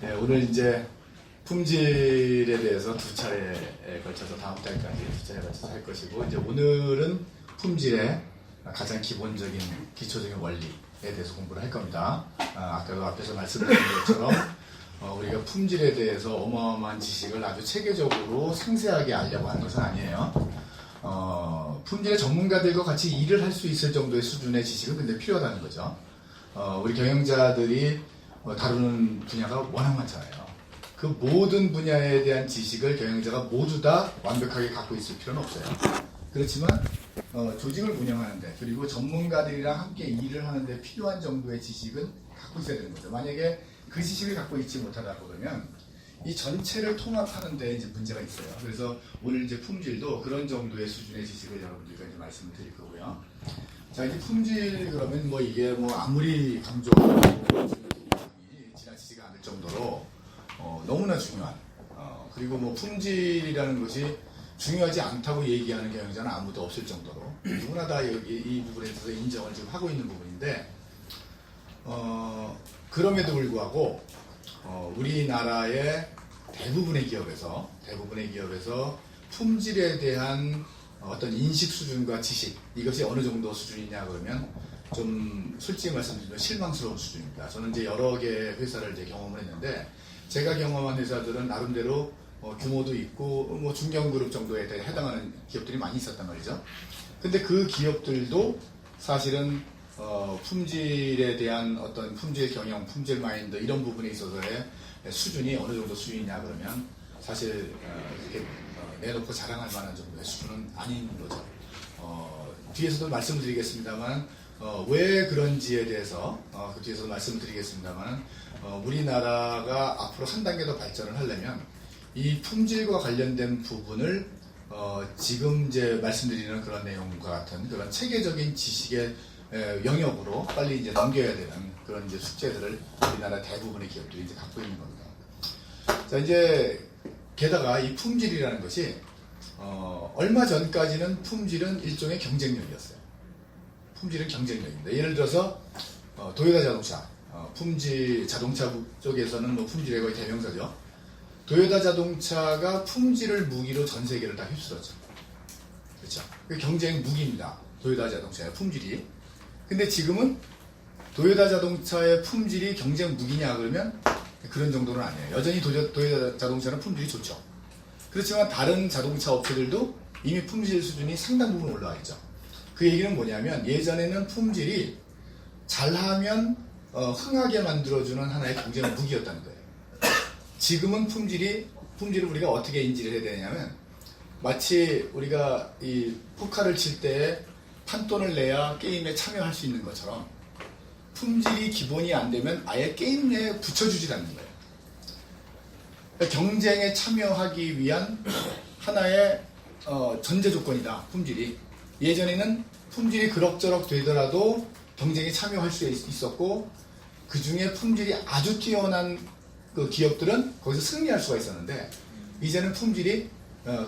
네, 오늘 이제 품질에 대해서 두 차례에 걸쳐서 다음 달까지 두 차례에 걸쳐서 할 것이고, 이제 오늘은 품질의 가장 기본적인 기초적인 원리에 대해서 공부를 할 겁니다. 아까도 앞에서 말씀드린 것처럼 우리가 품질에 대해서 어마어마한 지식을 아주 체계적으로 상세하게 알려고 하는 것은 아니에요. 품질의 전문가들과 같이 일을 할 수 있을 정도의 수준의 지식은 근데 필요하다는 거죠. 우리 경영자들이 다루는 분야가 워낙 많잖아요. 그 모든 분야에 대한 지식을 경영자가 모두 다 완벽하게 갖고 있을 필요는 없어요. 그렇지만 조직을 운영하는데, 그리고 전문가들이랑 함께 일을 하는데 필요한 정도의 지식은 갖고 있어야 되는 거죠. 만약에 그 지식을 갖고 있지 못하다 그러면 이 전체를 통합하는 데 이제 문제가 있어요. 그래서 오늘 이제 품질도 그런 정도의 수준의 지식을 여러분들과 이제 말씀을 드릴 거고요. 자, 이제 품질 그러면 뭐 이게 뭐 아무리 강조하고 지나치지가 않을 정도로 너무나 중요한, 그리고 뭐 품질이라는 것이 중요하지 않다고 얘기하는 경영자는 아무도 없을 정도로 누구나 다 이 부분에 대해서 인정을 지금 하고 있는 부분인데, 그럼에도 불구하고 우리나라의 대부분의 기업에서 품질에 대한 어떤 인식 수준과 지식, 이것이 어느 정도 수준이냐 그러면 좀 솔직히 말씀드리면 실망스러운 수준입니다. 저는 이제 여러 개 회사를 이제 경험을 했는데, 제가 경험한 회사들은 나름대로 규모도 있고 뭐 중견그룹 정도에 해당하는 기업들이 많이 있었단 말이죠. 근데 그 기업들도 사실은 품질에 대한 어떤 품질 경영, 품질 마인드 이런 부분에 있어서의 수준이 어느 정도 수준이냐 그러면 사실 이렇게 내놓고 자랑할 만한 정도의 수준은 아닌 거죠. 뒤에서도 말씀을 드리겠습니다만 왜 그런지에 대해서 그 뒤에서도 말씀을 드리겠습니다만, 우리나라가 앞으로 한 단계 더 발전을 하려면 이 품질과 관련된 부분을 지금 이제 말씀드리는 그런 내용과 같은 그런 체계적인 지식의 영역으로 빨리 이제 넘겨야 되는 그런 이제 숙제들을 우리나라 대부분의 기업들이 이제 갖고 있는 겁니다. 자, 이제 게다가 이 품질이라는 것이 얼마 전까지는 품질은 일종의 경쟁력이었어요. 품질은 경쟁력입니다. 예를 들어서 도요타 자동차, 품질 자동차 쪽에서는 뭐 품질의 거의 대명사죠. 도요타 자동차가 품질을 무기로 전 세계를 다 휩쓸었죠. 그렇죠? 그 경쟁 무기입니다. 도요타 자동차의 품질이. 근데 지금은 도요타 자동차의 품질이 경쟁 무기냐 그러면 그런 정도는 아니에요. 여전히 도요타 자동차는 품질이 좋죠. 그렇지만 다른 자동차 업체들도 이미 품질 수준이 상당 부분 올라와 있죠. 그 얘기는 뭐냐면, 예전에는 품질이 잘하면 흥하게 만들어주는 하나의 경쟁 무기였다는 거예요. 지금은 품질을 우리가 어떻게 인지를 해야 되냐면, 마치 우리가 이 포카를 칠 때 판돈을 내야 게임에 참여할 수 있는 것처럼 품질이 기본이 안 되면 아예 게임 내에 붙여주질 않는 거예요. 그러니까 경쟁에 참여하기 위한 하나의 전제 조건이다, 품질이. 예전에는 품질이 그럭저럭 되더라도 경쟁에 참여할 수 있었고, 그 중에 품질이 아주 뛰어난 그 기업들은 거기서 승리할 수가 있었는데, 이제는 품질이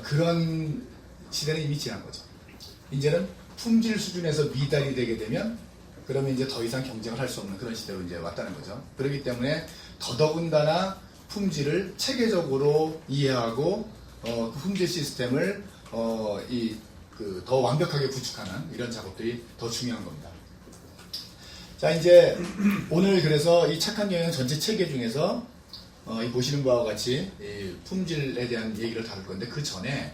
그런 시대는 이미 지난 거죠. 이제는 품질 수준에서 미달이 되게 되면 그러면 이제 더 이상 경쟁을 할 수 없는 그런 시대로 이제 왔다는 거죠. 그렇기 때문에 더더군다나 품질을 체계적으로 이해하고 그 품질 시스템을 더 완벽하게 구축하는 이런 작업들이 더 중요한 겁니다. 자, 이제 오늘 그래서 이 착한 경영 전체 체계 중에서 이 보시는 바와 같이 이 품질에 대한 얘기를 다룰 건데, 그 전에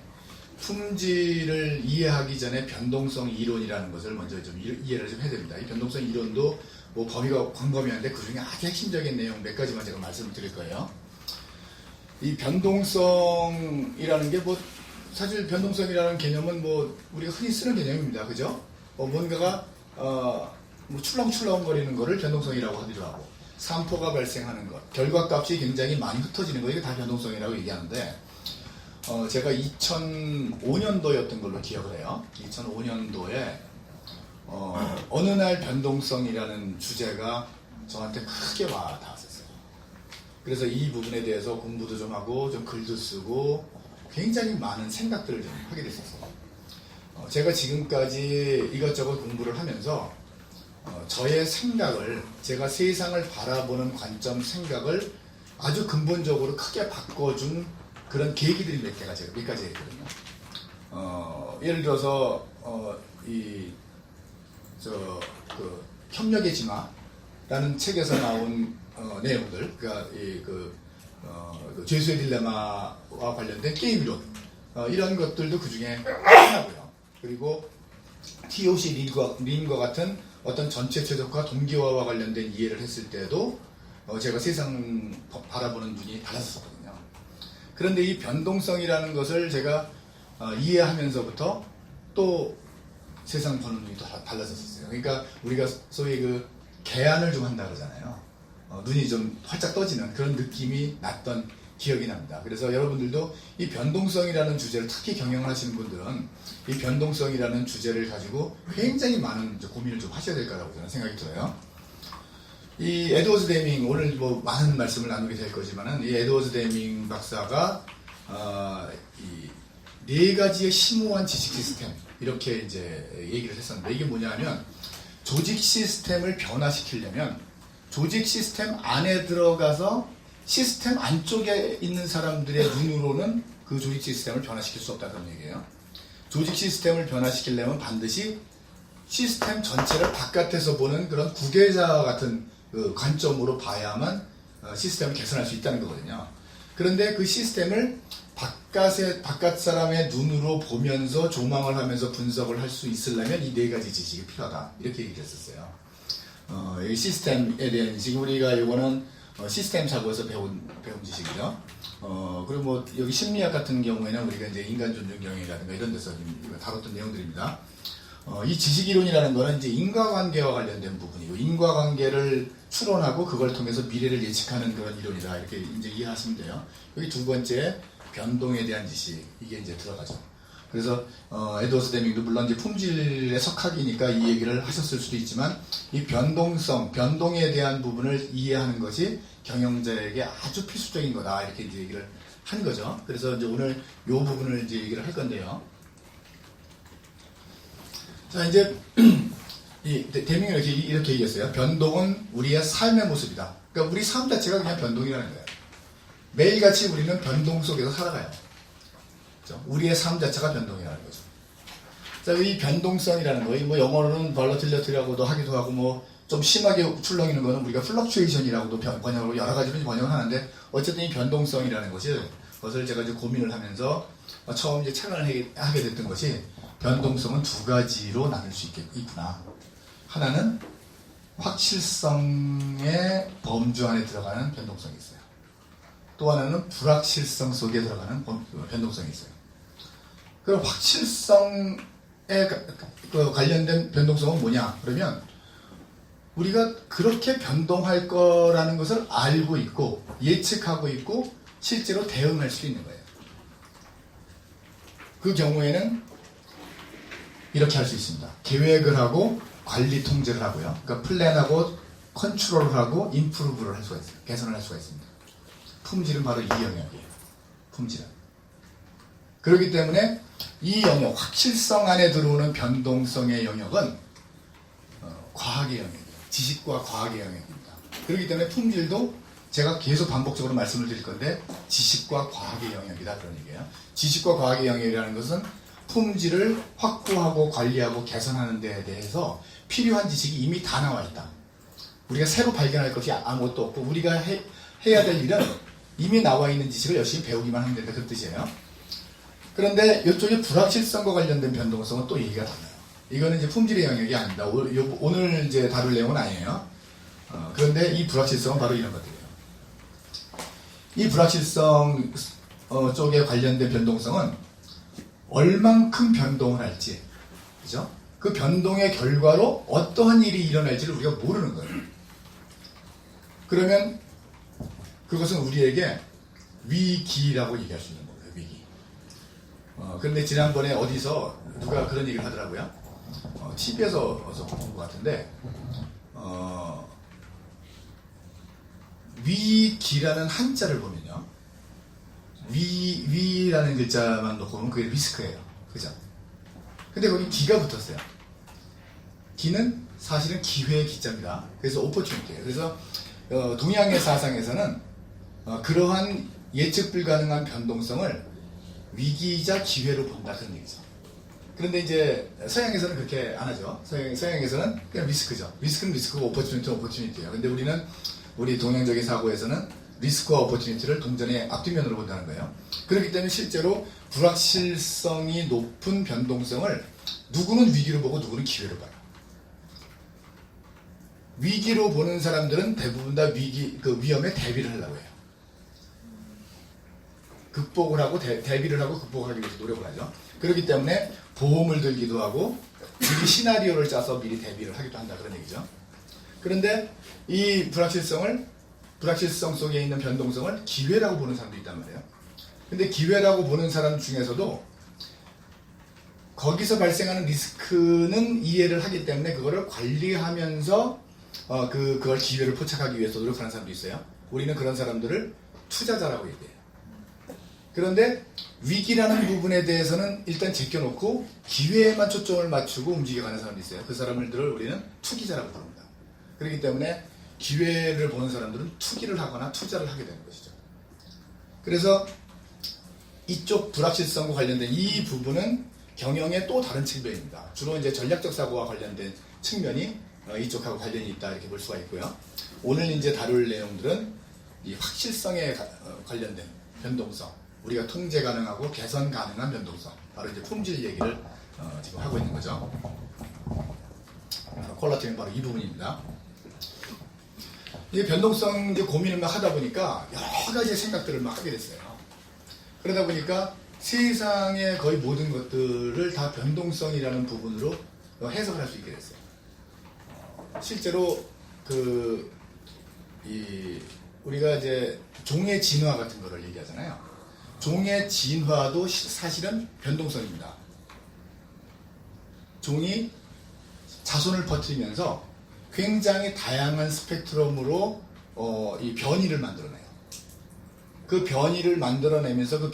품질을 이해하기 전에 변동성 이론이라는 것을 먼저 좀 이해를 좀 해야 됩니다. 이 변동성 이론도 뭐 범위가 광범위한데 그 중에 아주 핵심적인 내용 몇 가지만 제가 말씀을 드릴 거예요. 이 변동성이라는 게 뭐 사실 변동성이라는 개념은 뭐 우리가 흔히 쓰는 개념입니다. 그죠? 뭔가가 뭐 출렁출렁거리는 거를 변동성이라고 하기도 하고, 산포가 발생하는 것, 결과값이 굉장히 많이 흩어지는 거, 이게 다 변동성이라고 얘기하는데, 제가 2005년도였던 걸로 기억을 해요. 2005년도에 어느 날 변동성이라는 주제가 저한테 크게 와 닿았었어요. 그래서 이 부분에 대해서 공부도 좀 하고 좀 글도 쓰고 굉장히 많은 생각들을 좀 하게 됐었어요. 제가 지금까지 이것저것 공부를 하면서 저의 생각을, 제가 세상을 바라보는 관점, 생각을 아주 근본적으로 크게 바꿔준 그런 계기들이 몇 가지 있거든요. 예를 들어서 협력의 진화라는 책에서 나온 내용들, 그러니까 죄수의 딜레마와 관련된 게임 이론, 이런 것들도 그 중에 하나고요. 그리고 TOC 린과 같은 어떤 전체 최적화 동기화와 관련된 이해를 했을 때도 제가 세상 바라보는 눈이 달랐었거든요. 그런데 이 변동성이라는 것을 제가 이해하면서부터 또 세상 보는 눈이 또 달라졌었어요. 그러니까 우리가 소위 그 개안을 좀 한다 그러잖아요. 눈이 좀 활짝 떠지는 그런 느낌이 났던 기억이 납니다. 그래서 여러분들도 이 변동성이라는 주제를 특히 경영을 하시는 분들은 이 변동성이라는 주제를 가지고 굉장히 많은 고민을 좀 하셔야 될 거라고 저는 생각이 들어요. 이 에드워즈 데밍, 오늘 뭐 많은 말씀을 나누게 될 거지만은 이 에드워즈 데밍 박사가 이 네 가지의 심오한 지식 시스템, 이렇게 이제 얘기를 했었는데, 이게 뭐냐면 조직 시스템을 변화시키려면 조직 시스템 안에 들어가서 시스템 안쪽에 있는 사람들의 눈으로는 그 조직 시스템을 변화시킬 수 없다는 얘기예요. 조직 시스템을 변화시키려면 반드시 시스템 전체를 바깥에서 보는 그런 구계자 같은 그 관점으로 봐야만 시스템을 개선할 수 있다는 거거든요. 그런데 그 시스템을 바깥 사람의 눈으로 보면서 조망을 하면서 분석을 할 수 있으려면 이 네 가지 지식이 필요하다, 이렇게 얘기를 했었어요. 이 시스템에 대한 지금 우리가 이거는 시스템 사고에서 배운 지식이죠. 그리고 뭐 여기 심리학 같은 경우에는 우리가 이제 인간 존중 경영이라든가 이런 데서 다뤘던 내용들입니다. 이 지식 이론이라는 거는 이제 인과관계와 관련된 부분이고, 인과관계를 추론하고 그걸 통해서 미래를 예측하는 그런 이론이다, 이렇게 이제 이해하시면 돼요. 여기 두 번째, 변동에 대한 지식, 이게 이제 들어가죠. 그래서 에드워즈 데밍도 물론 이제 품질의 석학이니까 이 얘기를 하셨을 수도 있지만, 이 변동성, 변동에 대한 부분을 이해하는 것이 경영자에게 아주 필수적인 거다, 이렇게 이제 얘기를 한 거죠. 그래서 이제 오늘 이 부분을 이제 얘기를 할 건데요. 자, 이제 이 데밍은 이렇게 얘기했어요. 변동은 우리의 삶의 모습이다. 그러니까 우리 삶 자체가 그냥 변동이라는 거예요. 매일같이 우리는 변동 속에서 살아가요. 그렇죠? 우리의 삶 자체가 변동이라는 거죠. 자, 이 변동성이라는 거, 뭐 영어로는 발러틸러티라고도 하기도 하고, 뭐 좀 심하게 출렁이는 거는 우리가 플럭추에이션이라고도 번역으로 여러 가지로 번역을 하는데, 어쨌든 이 변동성이라는 것을 제가 이제 고민을 하면서 처음 이제 착안을 하게 됐던 것이, 변동성은 두 가지로 나눌 수 있구나. 하나는 확실성의 범주 안에 들어가는 변동성이 있어요. 또 하나는 불확실성 속에 들어가는 변동성이 있어요. 그 확실성에 관련된 변동성은 뭐냐? 그러면 우리가 그렇게 변동할 거라는 것을 알고 있고 예측하고 있고 실제로 대응할 수 있는 거예요. 그 경우에는 이렇게 할 수 있습니다. 계획을 하고 관리 통제를 하고요. 그러니까 플랜하고 컨트롤을 하고 임프루브를 할 수가 있어요. 개선을 할 수가 있습니다. 품질은 바로 이 영역이에요. 품질은. 그렇기 때문에 이 영역, 확실성 안에 들어오는 변동성의 영역은 과학의 영역이에요. 지식과 과학의 영역입니다. 그렇기 때문에 품질도 제가 계속 반복적으로 말씀을 드릴 건데, 지식과 과학의 영역이다, 그런 얘기예요. 지식과 과학의 영역이라는 것은 품질을 확보하고 관리하고 개선하는 데에 대해서 필요한 지식이 이미 다 나와 있다. 우리가 새로 발견할 것이 아무것도 없고, 우리가 해야 될 일은 이미 나와 있는 지식을 열심히 배우기만 하면 된다, 그런 뜻이에요. 그런데 이쪽에 불확실성과 관련된 변동성은 또 얘기가 달라요. 이거는 이제 품질의 영역이 아닙니다. 오늘 이제 다룰 내용은 아니에요. 그런데 이 불확실성은 바로 이런 것들이에요. 이 불확실성 쪽에 관련된 변동성은 얼만큼 변동을 할지, 그죠? 그 변동의 결과로 어떠한 일이 일어날지를 우리가 모르는 거예요. 그러면 그것은 우리에게 위기라고 얘기할 수 있는 거예요. 위기. 그런데 지난번에 어디서 누가 그런 얘기를 하더라고요. TV에서 본 것 같은데, 위기라는 한자를 보면요, 위라는 글자만 놓고 보면 그게 리스크예요. 그죠? 근데 거기 기가 붙었어요. 기는 사실은 기회의 기자입니다. 그래서 오퍼튜니티예요. 그래서 동양의 사상에서는 그러한 예측 불가능한 변동성을 위기이자 기회로 본다 그런 얘기죠. 그런데 이제 서양에서는 그렇게 안 하죠. 서양에서는 그냥 리스크죠. 리스크는 리스크고 오퍼튜니티는 오퍼튜니티예요. 근데 우리 동양적인 사고에서는 리스크와 오퍼튜니티를 동전의 앞뒷면으로 본다는 거예요. 그렇기 때문에 실제로 불확실성이 높은 변동성을 누구는 위기로 보고 누구는 기회로 봐요. 위기로 보는 사람들은 대부분 다 위험에 대비를 하려고 해요. 극복을 하고 대비를 하고 극복하기 위해서 노력을 하죠. 그렇기 때문에 보험을 들기도 하고 미리 시나리오를 짜서 미리 대비를 하기도 한다 그런 얘기죠. 그런데 이 불확실성 속에 있는 변동성을 기회라고 보는 사람도 있단 말이에요. 근데 기회라고 보는 사람 중에서도 거기서 발생하는 리스크는 이해를 하기 때문에 그거를 관리하면서 그걸 기회를 포착하기 위해서 노력하는 사람도 있어요. 우리는 그런 사람들을 투자자라고 얘기해요. 그런데 위기라는 부분에 대해서는 일단 제껴놓고 기회에만 초점을 맞추고 움직여가는 사람도 있어요. 그 사람들을 우리는 투기자라고 부릅니다. 그렇기 때문에 기회를 보는 사람들은 투기를 하거나 투자를 하게 되는 것이죠. 그래서 이쪽 불확실성과 관련된 이 부분은 경영의 또 다른 측면입니다. 주로 이제 전략적 사고와 관련된 측면이 이쪽하고 관련이 있다 이렇게 볼 수가 있고요. 오늘 이제 다룰 내용들은 이 확실성에 관련된 변동성, 우리가 통제 가능하고 개선 가능한 변동성, 바로 이제 품질 얘기를 지금 하고 있는 거죠. 퀄러티는 바로 이 부분입니다. 이 변동성 이제 고민을 막 하다 보니까 여러 가지 생각들을 막 하게 됐어요. 그러다 보니까 세상의 거의 모든 것들을 다 변동성이라는 부분으로 해석을 할 수 있게 됐어요. 실제로 우리가 이제 종의 진화 같은 거를 얘기하잖아요. 종의 진화도 사실은 변동성입니다. 종이 자손을 퍼뜨리면서 굉장히 다양한 스펙트럼으로 이 변이를 만들어내요. 그 변이를 만들어내면서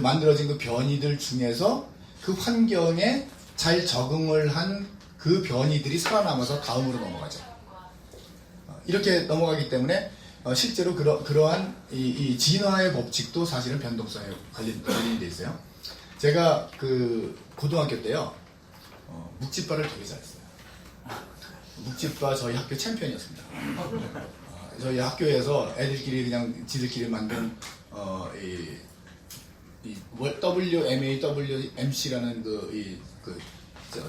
만들어진 그 변이들 중에서 그 환경에 잘 적응을 한 그 변이들이 살아남아서 다음으로 넘어가죠. 이렇게 넘어가기 때문에 실제로 그러한 이 진화의 법칙도 사실은 변동성에 관련돼 있어요. 제가 고등학교 때요 묵찌빠를 되게 잘했어요. 묵찌빠 저희 학교 챔피언이었습니다. 저희 학교에서 애들끼리 그냥 지들끼리 만든 WMAWMC라는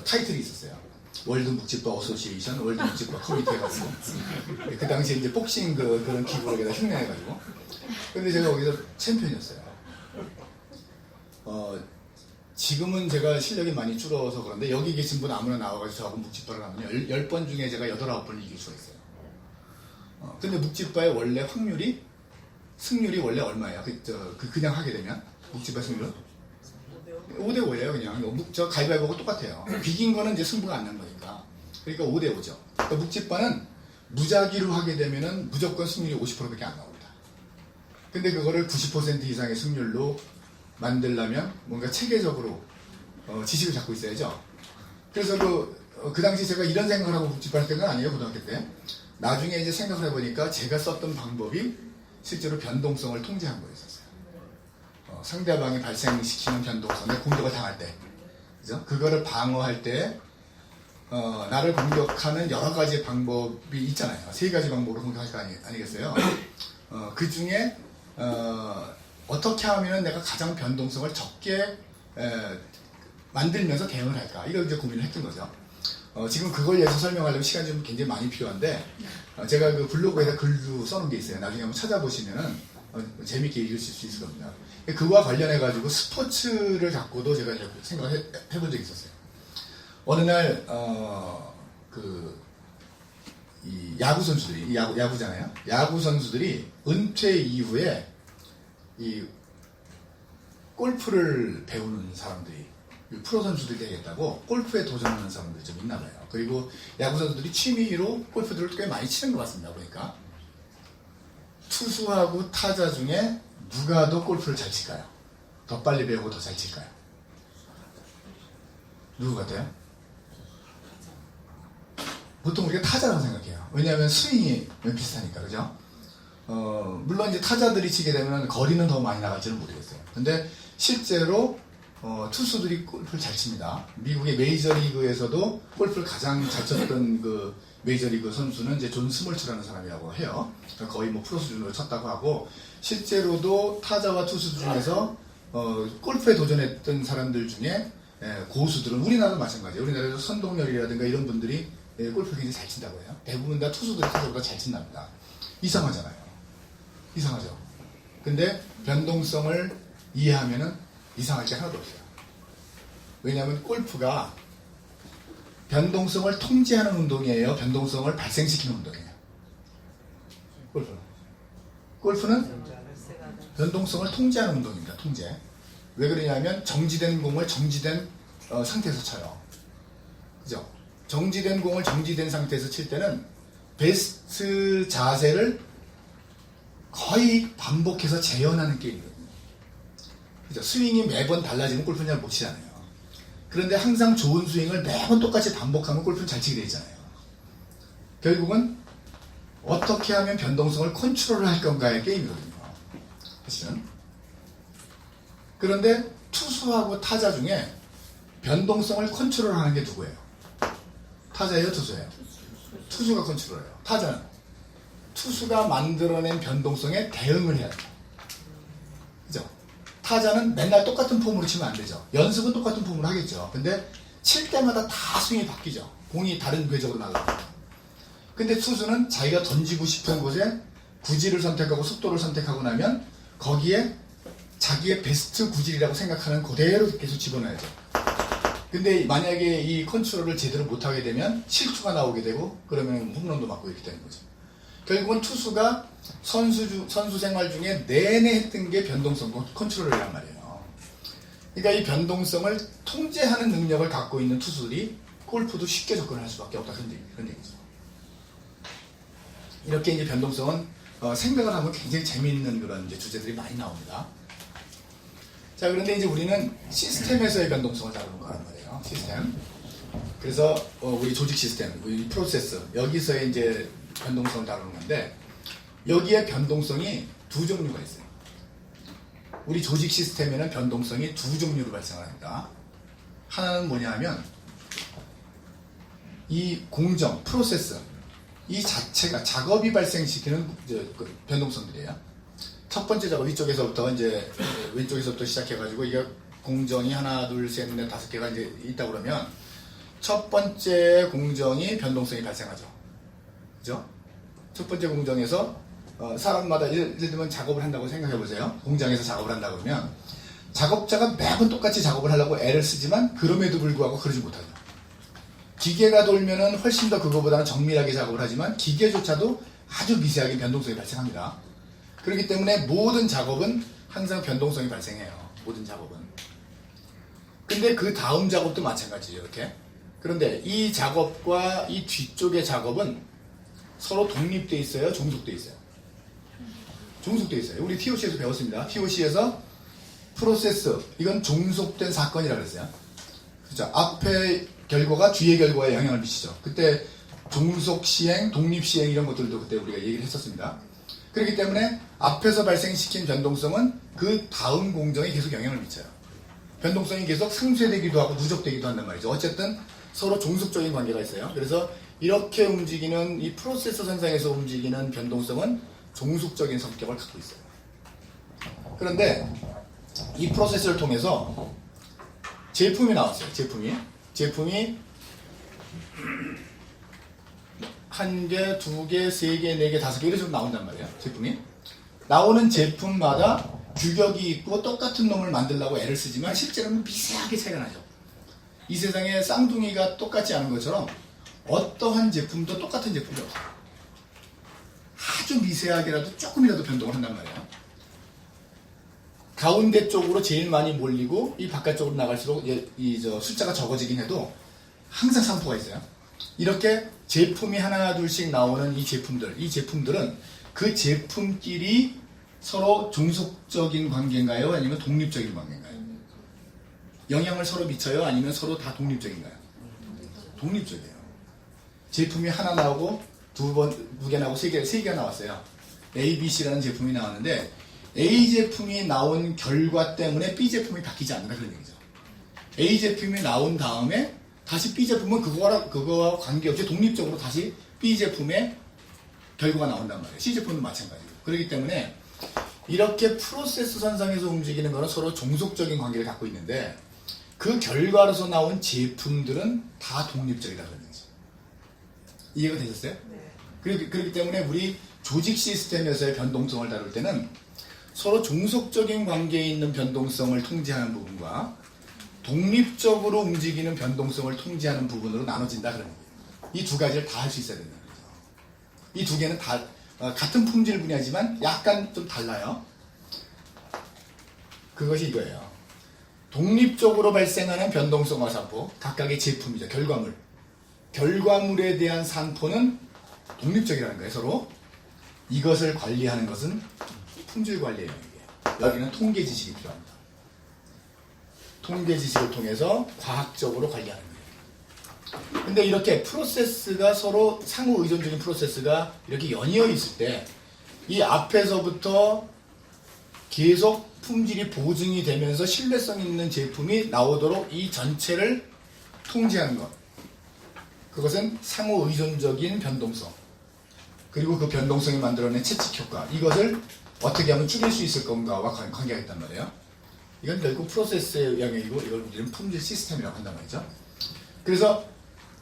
타이틀이 있었어요. 월드 묵찌빠 어소시에이션, 월드 묵찌빠 커뮤니티 해가지고 그 당시에 이제 복싱 그런 기구를 여기다 흉내해가지고 근데 제가 거기서 챔피언이었어요. 지금은 제가 실력이 많이 줄어서 그런데 여기 계신 분 아무나 나와가지고 저하고 묵찌빠를 하면 10번 중에 제가 8, 9번을 이길 수가 있어요. 근데 묵찌빠의 원래 승률이 원래 얼마예요? 그냥 하게 되면 묵찌빠 승률은? 5대5예요 그냥. 저 가위바위보하고 똑같아요. 비긴 거는 이제 승부가 안 난 거니까. 그러니까 5대5죠. 그러니까 묵찌빠는 무작위로 하게 되면은 무조건 승률이 50%밖에 안 나옵니다. 근데 그거를 90% 이상의 승률로 만들려면 뭔가 체계적으로 지식을 잡고 있어야죠. 그래서 그 당시 제가 이런 생각을 하고 묵찌빠 할 때가 아니에요 고등학교 때. 나중에 이제 생각을 해보니까 제가 썼던 방법이 실제로 변동성을 통제한 거였었어요. 상대방이 발생시키는 변동성에 공격을 당할 때, 그죠? 그거를 방어할 때, 나를 공격하는 여러 가지 방법이 있잖아요. 3가지 방법으로 공격할 거 아니겠어요? 그 중에, 어떻게 하면 내가 가장 변동성을 적게 만들면서 대응을 할까? 이걸 이제 고민을 했던 거죠. 지금 그걸 위해서 설명하려면 시간이 좀 굉장히 많이 필요한데, 제가 그 블로그에다 글도 써놓은 게 있어요. 나중에 한번 찾아보시면은 재밌게 읽을 수 있을 겁니다. 그와 관련해가지고 스포츠를 갖고도 제가 생각을 해본 적이 있었어요. 어느 날, 이 야구 선수들이, 야구잖아요. 야구 선수들이 은퇴 이후에 이 골프를 배우는 사람들이 프로 선수들이 되겠다고 골프에 도전하는 사람들이 좀 있나 봐요. 그리고 야구 선수들이 취미로 골프들을 꽤 많이 치는 것 같습니다. 보니까 투수하고 타자 중에 누가 더 골프를 잘 칠까요? 더 빨리 배우고 더 잘 칠까요? 누구 같아요? 보통 우리가 타자라고 생각해요. 왜냐하면 스윙이 비슷하니까, 그죠? 물론 이제 타자들이 치게 되면 거리는 더 많이 나갈지는 모르겠어요. 근데 실제로 투수들이 골프를 잘 칩니다. 미국의 메이저리그에서도 골프를 가장 잘 쳤던 그 메이저리그 선수는 이제 존 스몰츠라는 사람이라고 해요. 거의 뭐 프로 수준으로 쳤다고 하고, 실제로도 타자와 투수 중에서 골프에 도전했던 사람들 중에 고수들은 우리나라도 마찬가지예요. 우리나라에서 선동열이라든가 이런 분들이 골프를 굉장히 잘 친다고 해요. 대부분 다 투수들이 타자보다 잘 친답니다. 이상하잖아요. 이상하죠. 근데 변동성을 이해하면은 이상할 게 하나도 없어요. 왜냐하면 골프가 변동성을 통제하는 운동이에요? 변동성을 발생시키는 운동이에요? 골프는 변동성을 통제하는 운동입니다. 통제. 왜 그러냐면 정지된 공을 정지된 상태에서 쳐요. 그죠? 정지된 공을 정지된 상태에서 칠 때는 베스트 자세를 거의 반복해서 재현하는 게임이거든요. 그죠? 스윙이 매번 달라지면 골프는 잘 못 치잖아요. 그런데 항상 좋은 스윙을 매번 똑같이 반복하면 골프는 잘 치게 되어 있잖아요. 결국은 어떻게 하면 변동성을 컨트롤할 건가의 게임이거든요. 사실은. 그런데 투수하고 타자 중에 변동성을 컨트롤하는 게 누구예요? 타자예요, 투수예요? 투수가 컨트롤해요. 타자는 투수가 만들어낸 변동성에 대응을 해야 돼요. 그죠? 타자는 맨날 똑같은 폼으로 치면 안 되죠. 연습은 똑같은 폼으로 하겠죠. 근데 칠 때마다 다 스윙이 바뀌죠. 공이 다른 궤적으로 나가요. 근데 투수는 자기가 던지고 싶은 곳에 구질을 선택하고 속도를 선택하고 나면 거기에 자기의 베스트 구질이라고 생각하는 그대로 계속 집어넣어야죠. 근데 만약에 이 컨트롤을 제대로 못하게 되면 실수가 나오게 되고, 그러면 홈런도 맞고 이렇게 되는 거죠. 결국은 투수가 선수 생활 중에 내내 했던 게 변동성 컨트롤이란 말이에요. 그러니까 이 변동성을 통제하는 능력을 갖고 있는 투수들이 골프도 쉽게 접근할 수밖에 없다, 그런 얘기죠. 이렇게 이제 변동성은 생각을 하면 굉장히 재미있는 그런 이제 주제들이 많이 나옵니다. 자, 그런데 이제 우리는 시스템에서의 변동성을 다루는 거란 말이에요. 시스템. 그래서 우리 조직 시스템, 우리 프로세스, 여기서의 이제 변동성을 다루는 건데, 여기에 변동성이 두 종류가 있어요. 우리 조직 시스템에는 변동성이 두 종류로 발생합니다. 하나는 뭐냐 하면 이 공정, 프로세스, 이 자체가 작업이 발생시키는 변동성들이에요. 첫 번째 작업, 이쪽에서부터 이제 왼쪽에서부터 시작해가지고 이게 공정이 하나, 둘, 셋, 넷, 다섯 개가 이제 있다 그러면 첫 번째 공정이 변동성이 발생하죠. 그죠? 첫 번째 공정에서 사람마다 예를 들면 작업을 한다고 생각해 보세요. 공장에서 작업을 한다 그러면 작업자가 매번 똑같이 작업을 하려고 애를 쓰지만 그럼에도 불구하고 그러지 못하죠. 기계가 돌면은 훨씬 더 그거보다는 정밀하게 작업을 하지만 기계조차도 아주 미세하게 변동성이 발생합니다. 그렇기 때문에 모든 작업은 항상 변동성이 발생해요. 모든 작업은. 근데 그 다음 작업도 마찬가지예요. 이렇게. 그런데 이 작업과 이 뒤쪽의 작업은 서로 독립돼 있어요? 종속돼 있어요? 종속돼 있어요. 우리 TOC에서 배웠습니다. TOC에서 프로세스, 이건 종속된 사건이라고 했어요. 그죠? 앞에 결과가 뒤의 결과에 영향을 미치죠. 그때 종속 시행, 독립 시행 이런 것들도 그때 우리가 얘기를 했었습니다. 그렇기 때문에 앞에서 발생시킨 변동성은 그 다음 공정에 계속 영향을 미쳐요. 변동성이 계속 상쇄되기도 하고 누적되기도 한단 말이죠. 어쨌든 서로 종속적인 관계가 있어요. 그래서 이렇게 움직이는 이 프로세서 선상에서 움직이는 변동성은 종속적인 성격을 갖고 있어요. 그런데 이 프로세스를 통해서 제품이 나왔어요. 제품이 한 개, 두 개, 세 개, 네 개, 다섯 개 이런 식으로 나온단 말이에요. 제품이. 나오는 제품마다 규격이 있고 똑같은 놈을 만들려고 애를 쓰지만 실제로는 미세하게 차이가 나죠. 이 세상에 쌍둥이가 똑같지 않은 것처럼 어떠한 제품도 똑같은 제품이 없어요. 아주 미세하게라도 조금이라도 변동을 한단 말이에요. 가운데 쪽으로 제일 많이 몰리고 이 바깥쪽으로 나갈수록 숫자가 적어지긴 해도 항상 상포가 있어요. 이렇게 제품이 하나 둘씩 나오는 이 제품들은 그 제품끼리 서로 종속적인 관계인가요? 아니면 독립적인 관계인가요? 영향을 서로 미쳐요? 아니면 서로 다 독립적인가요? 독립적이에요. 제품이 하나 나오고 두 개 나오고 세 개가 나왔어요. A, B, C라는 제품이 나왔는데 A 제품이 나온 결과 때문에 B 제품이 바뀌지 않는다 그런 얘기죠. A 제품이 나온 다음에 다시 B 제품은 그거와 관계없이 독립적으로 다시 B 제품의 결과가 나온단 말이에요. C 제품도 마찬가지고. 그렇기 때문에 이렇게 프로세스 선상에서 움직이는 거는 서로 종속적인 관계를 갖고 있는데 그 결과로서 나온 제품들은 다 독립적이라는 거죠. 이해가 되셨어요? 네. 그렇기 때문에 우리 조직 시스템에서의 변동성을 다룰 때는 서로 종속적인 관계에 있는 변동성을 통제하는 부분과 독립적으로 움직이는 변동성을 통제하는 부분으로 나눠진다 그런 얘기예요. 이 두 가지를 다 할 수 있어야 된다는 거죠. 이 두 개는 다 같은 품질 분야지만 약간 좀 달라요. 그것이 이거예요. 독립적으로 발생하는 변동성과 산포, 각각의 제품이죠. 결과물. 결과물에 대한 산포는 독립적이라는 거예요. 서로. 이것을 관리하는 것은 품질 관리예요. 여기는 통계 지식이 필요합니다. 통계 지식을 통해서 과학적으로 관리하는 거예요. 근데 이렇게 프로세스가 서로 상호 의존적인 프로세스가 이렇게 연이어 있을 때 이 앞에서부터 계속 품질이 보증이 되면서 신뢰성 있는 제품이 나오도록 이 전체를 통제하는 것. 그것은 상호 의존적인 변동성. 그리고 그 변동성이 만들어낸 채찍 효과. 이것을 어떻게 하면 줄일 수 있을 건가와 관계가 있단 말이에요. 이건 결국 프로세스의 영역이고 이걸 우리는 품질 시스템이라고 한단 말이죠. 그래서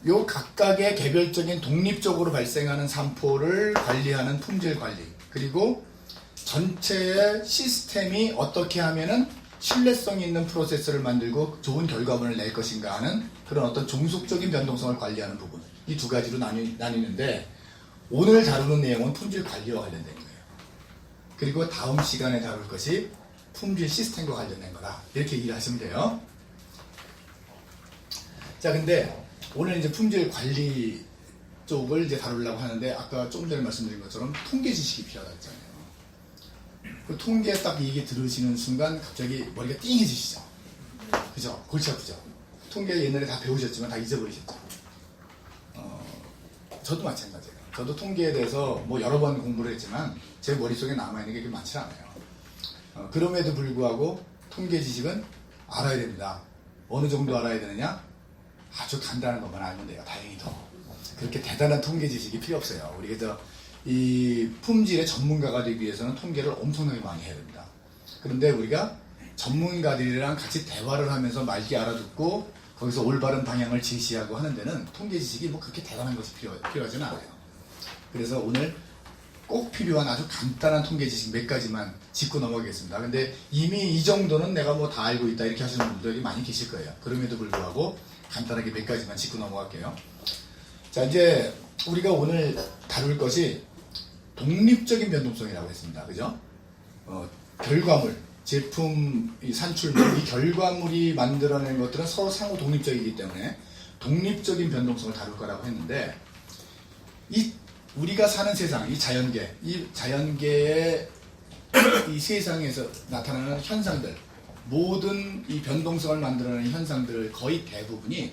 요 각각의 개별적인 독립적으로 발생하는 산포를 관리하는 품질 관리. 그리고 전체의 시스템이 어떻게 하면은 신뢰성 있는 프로세스를 만들고 좋은 결과물을 낼 것인가 하는 그런 어떤 종속적인 변동성을 관리하는 부분. 이 두 가지로 나뉘는데 오늘 다루는 내용은 품질 관리와 관련된 거예요. 그리고 다음 시간에 다룰 것이 품질 시스템과 관련된 거다. 이렇게 이해하시면 돼요. 자, 근데 오늘 이제 품질 관리 쪽을 이제 다루려고 하는데 아까 조금 전에 말씀드린 것처럼 통계 지식이 필요하다고 했잖아요. 그 통계 딱 얘기 들으시는 순간 갑자기 머리가 띵해지시죠. 그죠? 골치 아프죠? 통계 옛날에 다 배우셨지만 다 잊어버리셨죠. 저도 마찬가지예요. 저도 통계에 대해서 뭐 여러 번 공부를 했지만 제 머릿속에 남아있는 게 그렇게 많지 않아요. 그럼에도 불구하고 통계 지식은 알아야 됩니다. 어느 정도 알아야 되느냐? 아주 간단한 것만 알면 돼요. 다행히도. 그렇게 대단한 통계 지식이 필요 없어요. 우리 그래서 이 품질의 전문가가 되기 위해서는 통계를 엄청나게 많이 해야 됩니다. 그런데 우리가 전문가들이랑 같이 대화를 하면서 말기 알아듣고 거기서 올바른 방향을 제시하고 하는 데는 통계 지식이 뭐 그렇게 대단한 것이 필요하지는 않아요. 그래서 오늘 꼭 필요한 아주 간단한 통계 지식 몇 가지만 짚고 넘어가겠습니다. 근데 이미 이 정도는 내가 뭐 다 알고 있다 이렇게 하시는 분들이 많이 계실 거예요. 그럼에도 불구하고 간단하게 몇 가지만 짚고 넘어갈게요. 자, 이제 우리가 오늘 다룰 것이 독립적인 변동성이라고 했습니다. 그죠? 결과물, 제품, 이 산출물, 이 결과물이 만들어낸 것들은 서로 상호 독립적이기 때문에 독립적인 변동성을 다룰 거라고 했는데 우리가 사는 세상, 이 자연계의 이 세상에서 나타나는 현상들, 모든 이 변동성을 만들어내는 현상들 거의 대부분이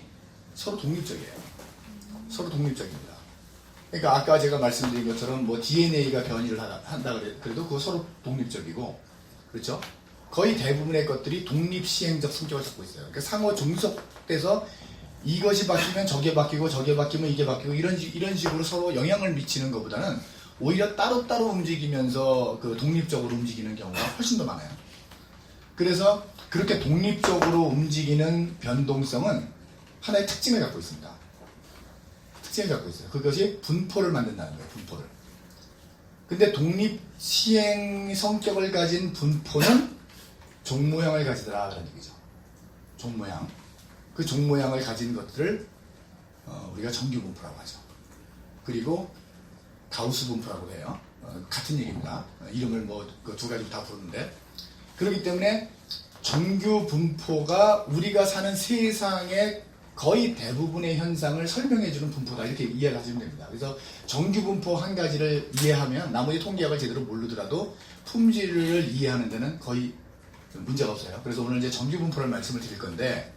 서로 독립적이에요. 서로 독립적입니다. 그러니까 아까 제가 말씀드린 것처럼 뭐 DNA가 변이를 한다 그래도 그거 서로 독립적이고, 그렇죠? 거의 대부분의 것들이 독립시행적 성격을 갖고 있어요. 그러니까 상호 종속돼서 이것이 바뀌면 저게 바뀌고 저게 바뀌면 이게 바뀌고 이런 식으로 서로 영향을 미치는 것보다는 오히려 따로따로 움직이면서 그 독립적으로 움직이는 경우가 훨씬 더 많아요. 그래서 그렇게 독립적으로 움직이는 변동성은 하나의 특징을 갖고 있습니다. 특징을 갖고 있어요. 그것이 분포를 만든다는 거예요. 분포를. 근데 독립시행 성격을 가진 분포는 종모양을 가지더라 라는 얘기죠. 종모양. 그 종모양을 가진 것들을 우리가 정규분포라고 하죠. 그리고 가우스 분포라고 해요. 같은 얘기입니다. 이름을 뭐 그 두 가지로 다 부르는데, 그렇기 때문에 정규 분포가 우리가 사는 세상의 거의 대부분의 현상을 설명해주는 분포다, 이렇게 이해하시면 됩니다. 그래서 정규 분포 한 가지를 이해하면 나머지 통계학을 제대로 모르더라도 품질을 이해하는 데는 거의 문제가 없어요. 그래서 오늘 이제 정규 분포를 말씀을 드릴 건데,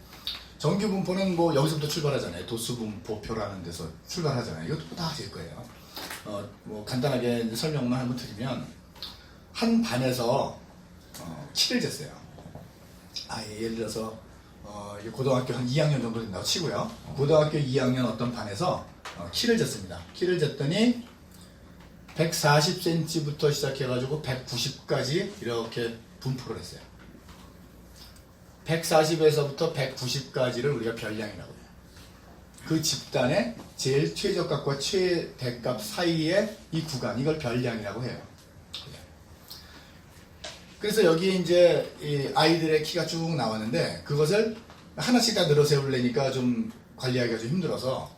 정규 분포는 뭐 여기서부터 출발하잖아요. 도수 분포표라는 데서 출발하잖아요. 이것도 다 아실 거예요. 뭐 간단하게 이제 설명만 한번 드리면 한 반에서 키를 쟀어요. 예를 들어서 이게 고등학교 한 2학년 정도 된다고 치고요. 고등학교 2학년 어떤 반에서 키를 쟀습니다. 키를 쟀더니 140cm부터 시작해가지고 190까지 이렇게 분포를 했어요. 140에서부터 190까지를 우리가 별량이라고 해요. 그 집단의 제일 최저값과 최대값 사이의 이 구간, 이걸 별량이라고 해요. 그래서 여기 이제 이 아이들의 키가 쭉 나왔는데 그것을 하나씩 다 늘어 세우려니까 좀 관리하기가 좀 힘들어서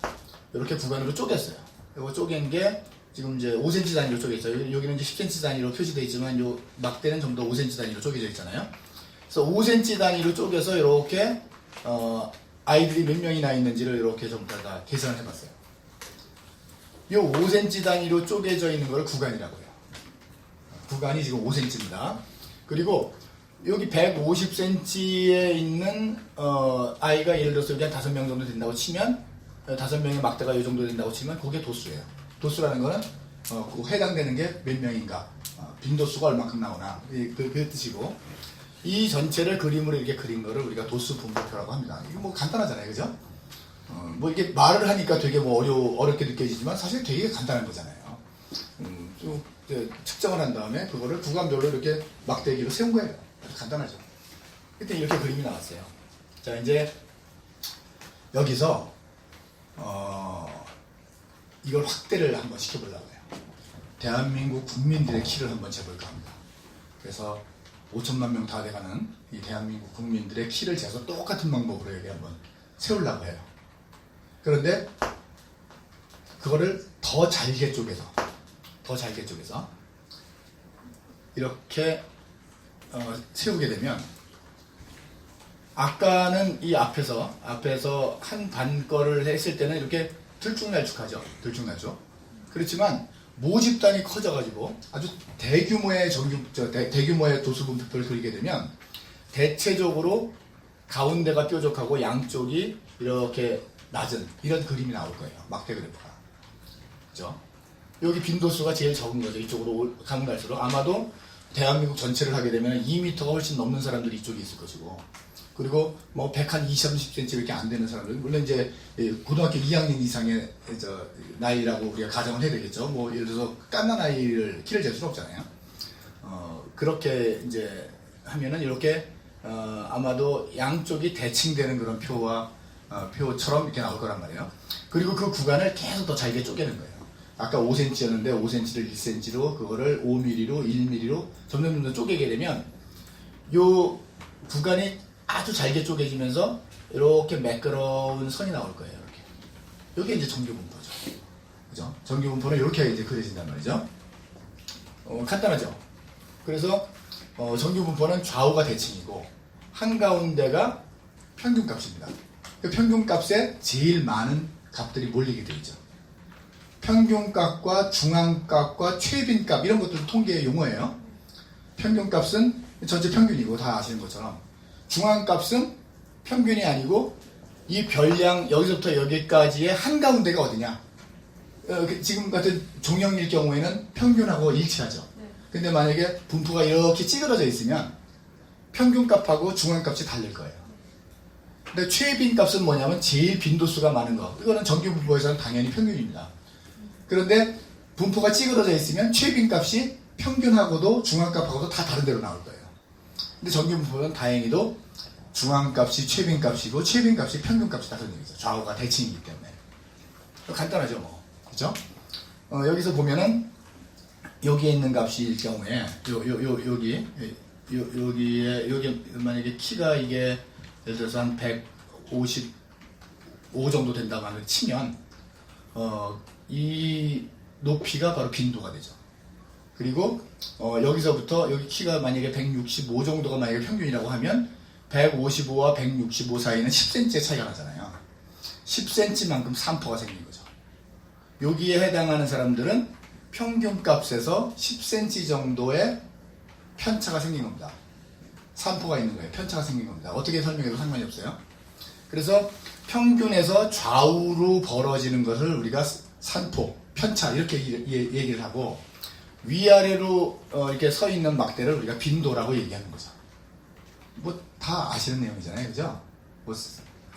이렇게 구간으로 쪼갰어요. 이거 쪼갠 게 지금 이제 5cm 단위로 쪼갰어요. 여기는 이제 10cm 단위로 표시되어 있지만 요 막대는 전부 다 5cm 단위로 쪼개져 있잖아요. 그래서 5cm 단위로 쪼개서 이렇게 아이들이 몇 명이나 있는지를 이렇게 전부 다 계산을 해봤어요. 이 5cm 단위로 쪼개져 있는 걸 구간이라고 해요. 구간이 지금 5cm입니다. 그리고 여기 150cm에 있는 아이가 예를 들어서 여기 한 5명 정도 된다고 치면 5명의 막대가 이 정도 된다고 치면 그게 도수예요. 도수라는 거는 그 해당되는 게 몇 명인가, 빈도수가 얼마큼 나오나 그 뜻이고, 이 전체를 그림으로 이렇게 그린 거를 우리가 도수 분포표라고 합니다. 이거 뭐 간단하잖아요, 그죠? 뭐 이게 말을 하니까 되게 뭐 어렵게 느껴지지만 사실 되게 간단한 거잖아요. 좀 측정을 한 다음에 그거를 구간별로 이렇게 막대기로 세운 거예요. 아주 간단하죠. 그때 이렇게 그림이 나왔어요. 자, 이제 여기서 이걸 확대를 한번 시켜보려고 해요. 대한민국 국민들의 키를 한번 재볼까 합니다. 그래서 5천만 명 다 돼가는 이 대한민국 국민들의 키를 재서 똑같은 방법으로 여기 한번 세우려고 해요. 그런데 그거를 더 잘게 쪼개서 이렇게 세우게 되면 아까는 이 앞에서 한 반 거를 했을 때는 이렇게 들쭉날쭉하죠. 그렇지만 모집단이 커져가지고 아주 대규모의 대규모의 도수 분포를 그리게 되면 대체적으로 가운데가 뾰족하고 양쪽이 이렇게 낮은 이런 그림이 나올 거예요. 막대 그래프가. 그죠? 여기 빈도수가 제일 적은 거죠. 이쪽으로 가면 갈수록 아마도 대한민국 전체를 하게 되면 2m가 훨씬 넘는 사람들이 이쪽에 있을 것이고, 그리고 뭐 120, 30cm 이렇게 안 되는 사람들, 물론 이제 고등학교 2학년 이상의 나이라고 우리가 가정을 해야 되겠죠. 뭐 예를 들어서 깐난 아이를 키를 잴 수는 없잖아요. 그렇게 이제 하면은 이렇게 아마도 양쪽이 대칭되는 그런 표처럼 이렇게 나올 거란 말이에요. 그리고 그 구간을 계속 더 잘게 쪼개는 거예요. 아까 5cm였는데 5cm를 1cm로, 그거를 5mm로, 1mm로 점점 쪼개게 되면 요 구간이 아주 잘게 쪼개지면서 이렇게 매끄러운 선이 나올 거예요. 이렇게. 이게 이제 정규 분포죠. 그죠? 정규 분포는 이렇게 이제 그려진단 말이죠. 간단하죠? 그래서 정규 분포는 좌우가 대칭이고 한가운데가 평균값입니다. 그 평균값에 제일 많은 값들이 몰리게 되어 있죠. 평균값과 중앙값과 최빈값 이런 것들 통계의 용어예요. 평균값은 전체 평균이고 다 아시는 것처럼, 중앙값은 평균이 아니고 이 별량 여기서부터 여기까지의 한가운데가 어디냐. 지금 같은 종형일 경우에는 평균하고 일치하죠. 근데 만약에 분포가 이렇게 찌그러져 있으면 평균값하고 중앙값이 다를 거예요. 근데 최빈값은 뭐냐면 제일 빈도수가 많은 거. 이거는 정규 분포에서는 당연히 평균입니다. 그런데 분포가 찌그러져 있으면 최빈값이 평균하고도 중앙값하고도 다 다른 데로 나올 거예요. 근데 정규 분포는 다행히도 중앙값이 최빈값이고 최빈값이 평균값이 다른 얘기죠. 좌우가 대칭이기 때문에. 간단하죠, 뭐. 그죠? 여기서 보면은 여기에 있는 값일 경우에 여기 만약에 키가 이게 예를 들어서 한 155 정도 된다고 하면 치면 이 높이가 바로 빈도가 되죠. 그리고 여기서부터 여기 키가 만약에 165 정도가 만약에 평균이라고 하면 155와 165 사이는 10cm의 차이가 나잖아요. 10cm만큼 산포가 생긴 거죠. 여기에 해당하는 사람들은 평균값에서 10cm 정도의 편차가 생긴 겁니다. 산포가 있는 거예요. 편차가 생긴 겁니다. 어떻게 설명해도 상관이 없어요. 그래서 평균에서 좌우로 벌어지는 것을 우리가 산포, 편차 이렇게 얘기를 하고 위아래로 이렇게 서 있는 막대를 우리가 빈도라고 얘기하는 거죠. 뭐 다 아시는 내용이잖아요, 그죠? 뭐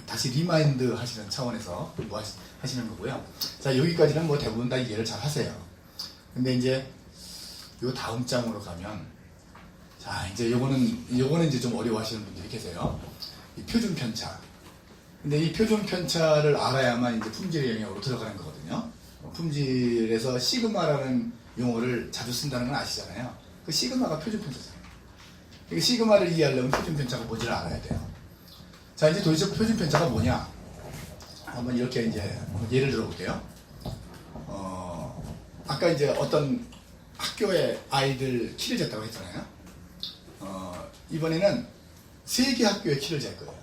다시 리마인드 하시는 차원에서 뭐 하시는 거고요. 자, 여기까지는 뭐 대부분 다 이해를 잘 하세요. 근데 이제 요 다음 장으로 가면, 자, 이제 요거는 이제 좀 어려워하시는 분들이 계세요. 이 표준 편차. 근데 이 표준 편차를 알아야만 이제 품질의 영역으로 들어가는 거거든요. 품질에서 시그마라는 용어를 자주 쓴다는 건 아시잖아요. 그 시그마가 표준 편차잖아요. 그러니까 시그마를 이해하려면 표준 편차가 뭔지를 알아야 돼요. 자, 이제 도대체 표준 편차가 뭐냐? 한번 이렇게 이제 예를 들어볼게요. 아까 이제 어떤 학교의 아이들 키를 쟀다고 했잖아요. 이번에는 세 개 학교의 키를 잴 거예요.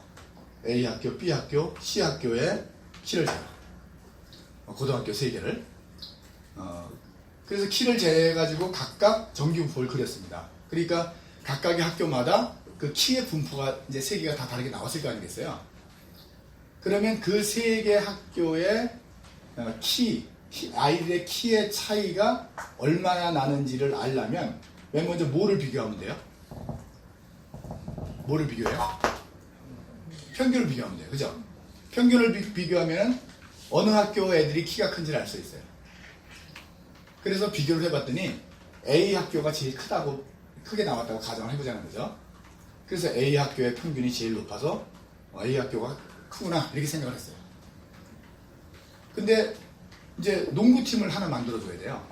A 학교, B 학교, C 학교의 키를 재요. 고등학교 세 개를. 그래서 키를 재가지고 각각 정규분포를 그렸습니다. 그러니까 각각의 학교마다 그 키의 분포가 이제 세 개가 다 다르게 나왔을 거 아니겠어요? 그러면 그 세 개 학교의 아이들의 키의 차이가 얼마나 나는지를 알려면 맨 먼저 뭐를 비교하면 돼요? 뭐를 비교해요? 평균을 비교하면 돼요. 그죠? 평균을 비교하면 어느 학교 애들이 키가 큰지를 알 수 있어요. 그래서 비교를 해봤더니 A 학교가 제일 크게 나왔다고 가정을 해보자는 거죠. 그래서 A 학교의 평균이 제일 높아서 A 학교가 크구나 이렇게 생각을 했어요. 근데 이제 농구팀을 하나 만들어줘야 돼요.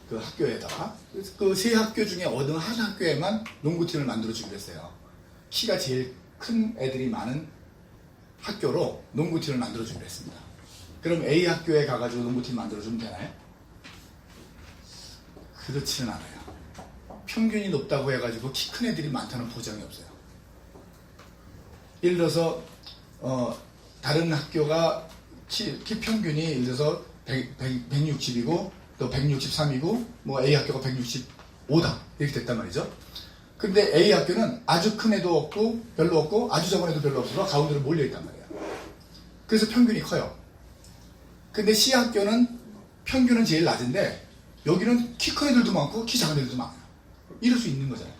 그 학교에다가. 그 세 학교 중에 어느 한 학교에만 농구팀을 만들어주기로 했어요. 키가 제일 큰 애들이 많은 학교로 농구팀을 만들어주기로 했습니다. 그럼 A 학교에 가가지고 농구팀 만들어주면 되나요? 그렇지는 않아요. 평균이 높다고 해가지고 키 큰 애들이 많다는 보장이 없어요. 예를 들어서 다른 학교가 키 평균이 예를 들어서 160이고 또 163이고 뭐 A 학교가 165다 이렇게 됐단 말이죠. 근데 A 학교는 아주 큰 애도 없고 별로 없고 아주 적은 애도 별로 없어서 가운데로 몰려있단 말이에요. 그래서 평균이 커요. 근데 C 학교는 평균은 제일 낮은데 여기는 키 큰 애들도 많고 키 작은 애들도 많아요. 이럴 수 있는 거잖아요.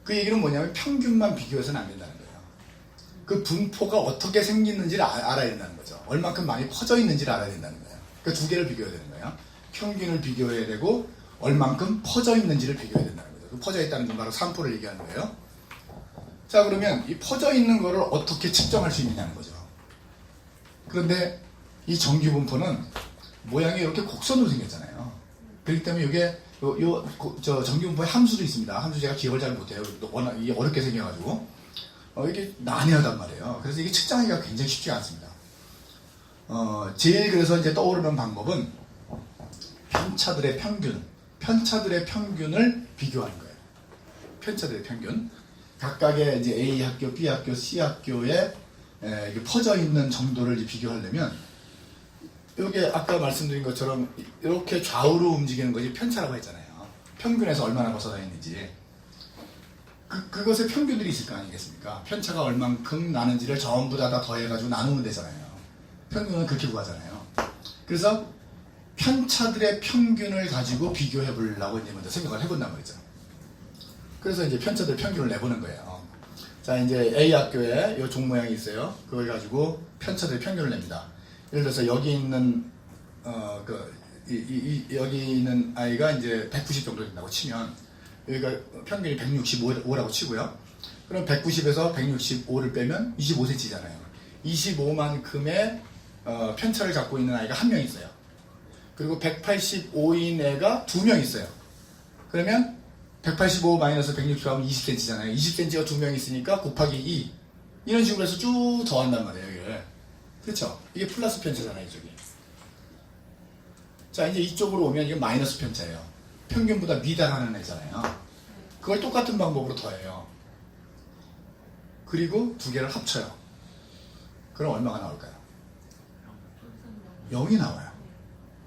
그 얘기는 뭐냐면 평균만 비교해서는 안 된다는 거예요. 그 분포가 어떻게 생기는지를 알아야 된다는 거죠. 얼만큼 많이 퍼져 있는지를 알아야 된다는 거예요. 그 두 개를 비교해야 되는 거예요. 평균을 비교해야 되고 얼만큼 퍼져 있는지를 비교해야 된다는 거죠. 그 퍼져 있다는 건 바로 산포를 얘기하는 거예요. 자, 그러면 이 퍼져 있는 거를 어떻게 측정할 수 있느냐는 거죠. 그런데 이 정규 분포는 모양이 이렇게 곡선으로 생겼잖아요. 그렇기 때문에 이게 정규 분포에 함수도 있습니다. 함수 제가 기억을 잘 못해요. 워낙 이게 어렵게 생겨가지고 이게 난해하단 말이에요. 그래서 이게 측정하기가 굉장히 쉽지 않습니다. 제일 그래서 이제 떠오르는 방법은 편차들의 평균을 비교하는 거예요. 편차들의 평균. 각각의 이제 A 학교, B 학교, C 학교에 퍼져 있는 정도를 비교하려면 이게 아까 말씀드린 것처럼 이렇게 좌우로 움직이는 것이 편차라고 했잖아요. 평균에서 얼마나 벗어나 있는지. 그것의 평균들이 있을 거 아니겠습니까? 편차가 얼만큼 나는지를 전부 다 더해가지고 나누면 되잖아요. 평균은 그렇게 구하잖아요. 그래서 편차들의 평균을 가지고 비교해 보려고 이제 먼저 생각을 해본단 말이죠. 그래서 이제 편차들 평균을 내보는 거예요. 자, 이제 A 학교에 이 종 모양이 있어요. 그걸 가지고 편차들의 평균을 냅니다. 예를 들어서 여기 있는 여기 있는 아이가 이제 190 정도 된다고 치면 여기가 평균이 165라고 치고요. 그럼 190에서 165를 빼면 25cm잖아요. 25만큼의 편차를 갖고 있는 아이가 한 명 있어요. 그리고 185인 애가 2명 있어요. 그러면 185 마이너스 160 하면 20cm잖아요. 20cm가 2명 있으니까 곱하기 2 이런 식으로 해서 쭉 더한단 말이에요. 여기를. 그렇죠? 이게 플러스 편차잖아요. 이쪽이. 자, 이제 이쪽으로 오면 이게 마이너스 편차예요. 평균보다 미달하는 애잖아요. 그걸 똑같은 방법으로 더해요. 그리고 두 개를 합쳐요. 그럼 얼마가 나올까요? 0이 나와요.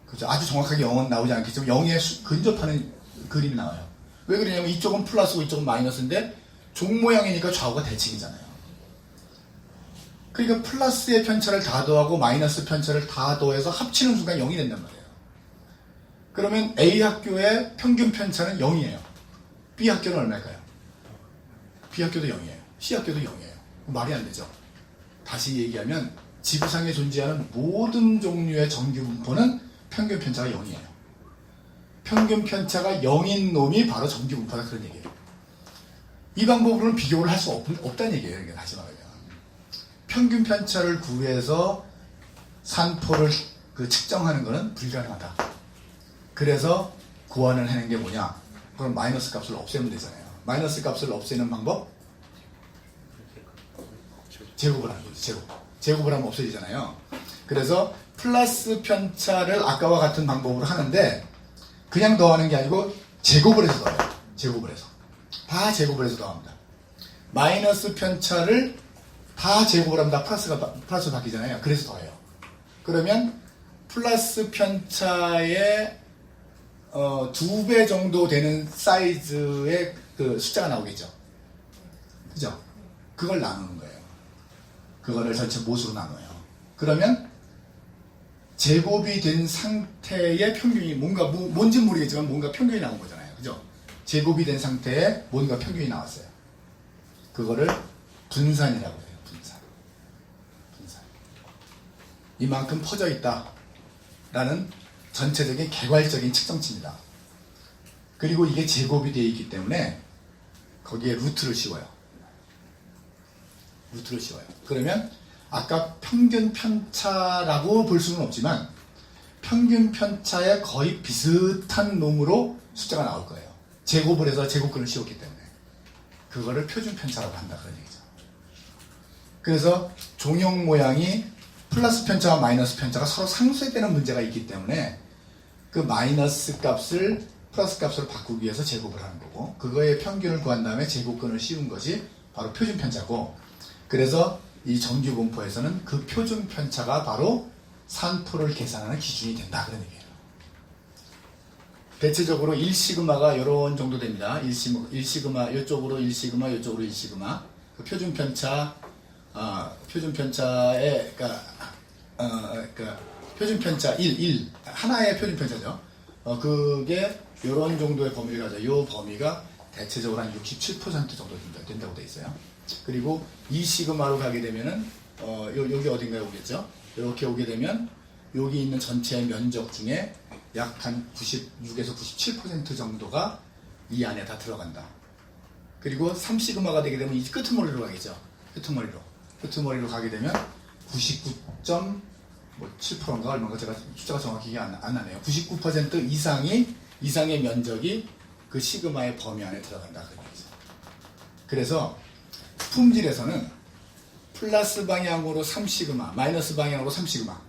그렇죠? 아주 정확하게 0은 나오지 않겠지만 0에 근접하는 그림이 나와요. 왜 그러냐면 이쪽은 플러스고 이쪽은 마이너스인데 종 모양이니까 좌우가 대칭이잖아요. 그러니까 플러스의 편차를 다 더하고 마이너스 편차를 다 더해서 합치는 순간 0이 된단 말이에요. 그러면 A 학교의 평균 편차는 0이에요. B 학교는 얼마일까요? B 학교도 0이에요. C 학교도 0이에요. 말이 안 되죠. 다시 얘기하면 지구상에 존재하는 모든 종류의 정규 분포는 평균 편차가 0이에요. 평균 편차가 0인 놈이 바로 정규 분포다, 그런 얘기예요. 이 방법으로는 비교를 할 수 없다는 얘기예요. 그러니까 다시 말하면 평균 편차를 구해서 산포를 측정하는 것은 불가능하다. 그래서 고안을 하는 게 뭐냐? 그럼 마이너스 값을 없애면 되잖아요. 마이너스 값을 없애는 방법? 제곱을 하는 거죠. 제곱을 하면 없어지잖아요. 그래서 플러스 편차를 아까와 같은 방법으로 하는데 그냥 더하는 게 아니고 제곱을 해서 더해요. 제곱을 해서. 다 제곱을 해서 더합니다. 마이너스 편차를 다 제곱을 하면 다 플러스 바뀌잖아요. 그래서 더해요. 그러면 플러스 편차의 2배 정도 되는 사이즈의 그 숫자가 나오겠죠. 그죠? 그걸 나누는 거예요. 그거를 전체 모수로 나눠요. 그러면 제곱이 된 상태의 평균이 뭔지는 모르겠지만 뭔가 평균이 나온 거잖아요. 그죠? 제곱이 된 상태에 뭔가 평균이 나왔어요. 그거를 분산이라고 해요. 분산. 이만큼 퍼져 있다라는 전체적인 개괄적인 측정치입니다. 그리고 이게 제곱이 되어 있기 때문에 거기에 루트를 씌워요. 그러면 아까 평균 편차라고 볼 수는 없지만 평균 편차에 거의 비슷한 놈으로 숫자가 나올 거예요. 제곱을 해서 제곱근을 씌웠기 때문에 그거를 표준 편차라고 한다, 그런 얘기죠. 그래서 종형 모양이 플러스 편차와 마이너스 편차가 서로 상쇄되는 문제가 있기 때문에 그 마이너스 값을 플러스 값으로 바꾸기 위해서 제곱을 하는 거고, 그거의 평균을 구한 다음에 제곱근을 씌운 것이 바로 표준 편차고, 그래서 이 정규 분포에서는 그 표준 편차가 바로 산포를 계산하는 기준이 된다, 그런 얘기예요. 대체적으로 1시그마가 이런 정도 됩니다. 1시그마, 이쪽으로 1시그마, 이쪽으로 1시그마. 그 표준 편차, 표준 편차 1, 하나의 표준 편차죠. 그게 이런 정도의 범위를 가져요. 이 범위가 대체적으로 한 67% 정도 된다고 돼 있어요. 그리고 2시그마로 가게 되면은, 여기 어딘가에 오겠죠? 이렇게 오게 되면, 여기 있는 전체 면적 중에 약 한 96에서 97% 정도가 이 안에 다 들어간다. 그리고 3시그마가 되게 되면 이 끄트머리로 가겠죠. 끄트머리로 가게 되면 99.7%인가 얼마인가 제가 숫자가 정확히 안 나네요. 99% 이상의 면적이 그 시그마의 범위 안에 들어간다. 그래서 품질에서는 플러스 방향으로 3시그마, 마이너스 방향으로 3시그마,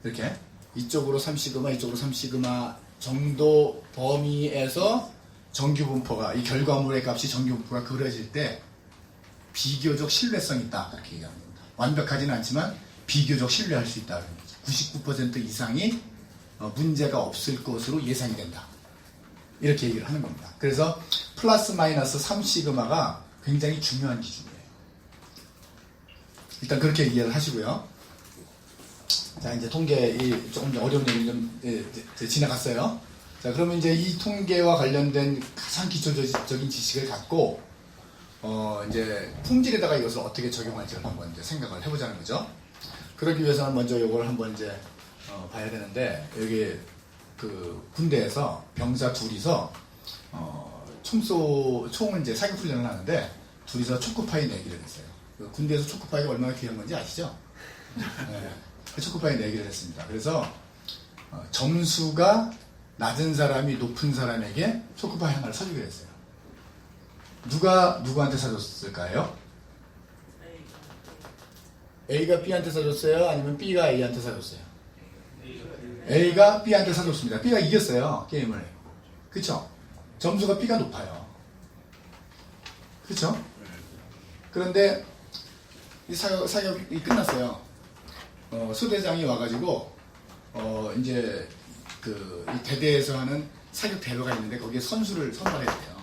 이렇게 이쪽으로 3시그마, 이쪽으로 3시그마 정도 범위에서 정규 분포가, 이 결과물의 값이 정규 분포가 그려질 때 비교적 신뢰성이 있다, 그렇게 얘기하는 겁니다. 완벽하지는 않지만 비교적 신뢰할 수 있다. 99% 이상이 문제가 없을 것으로 예상이 된다, 이렇게 얘기를 하는 겁니다. 그래서 플러스 마이너스 3시그마가 굉장히 중요한 기준이에요. 일단 그렇게 이해를 하시고요. 자, 이제 통계, 조금 어려운 얘기 좀 지나갔어요. 자, 그러면 이제 이 통계와 관련된 가장 기초적인 지식을 갖고, 이제 품질에다가 이것을 어떻게 적용할지를 한번 이제 생각을 해보자는 거죠. 그러기 위해서는 먼저 이걸 한번 이제, 봐야 되는데, 여기 그 군대에서 병사 둘이서, 총을 이제 사격훈련을 하는데, 둘이서 초코파이 내기를 했어요. 군대에서 초코파이가 얼마나 귀한 건지 아시죠? 네. 초코파이 내기를 했습니다. 그래서 점수가 낮은 사람이 높은 사람에게 초코파이 하나를 사주기로 했어요. 누가 누구한테 사줬을까요? A가 B한테 사줬어요? 아니면 B가 A한테 사줬어요? A가 B한테 사줬습니다. B가 이겼어요, 게임을. 그쵸? 점수가 B가 높아요. 그쵸? 그런데 이 사격이 끝났어요. 소대장이 와가지고 이제 이 대대에서 하는 사격 대회가 있는데 거기에 선수를 선발해야 돼요.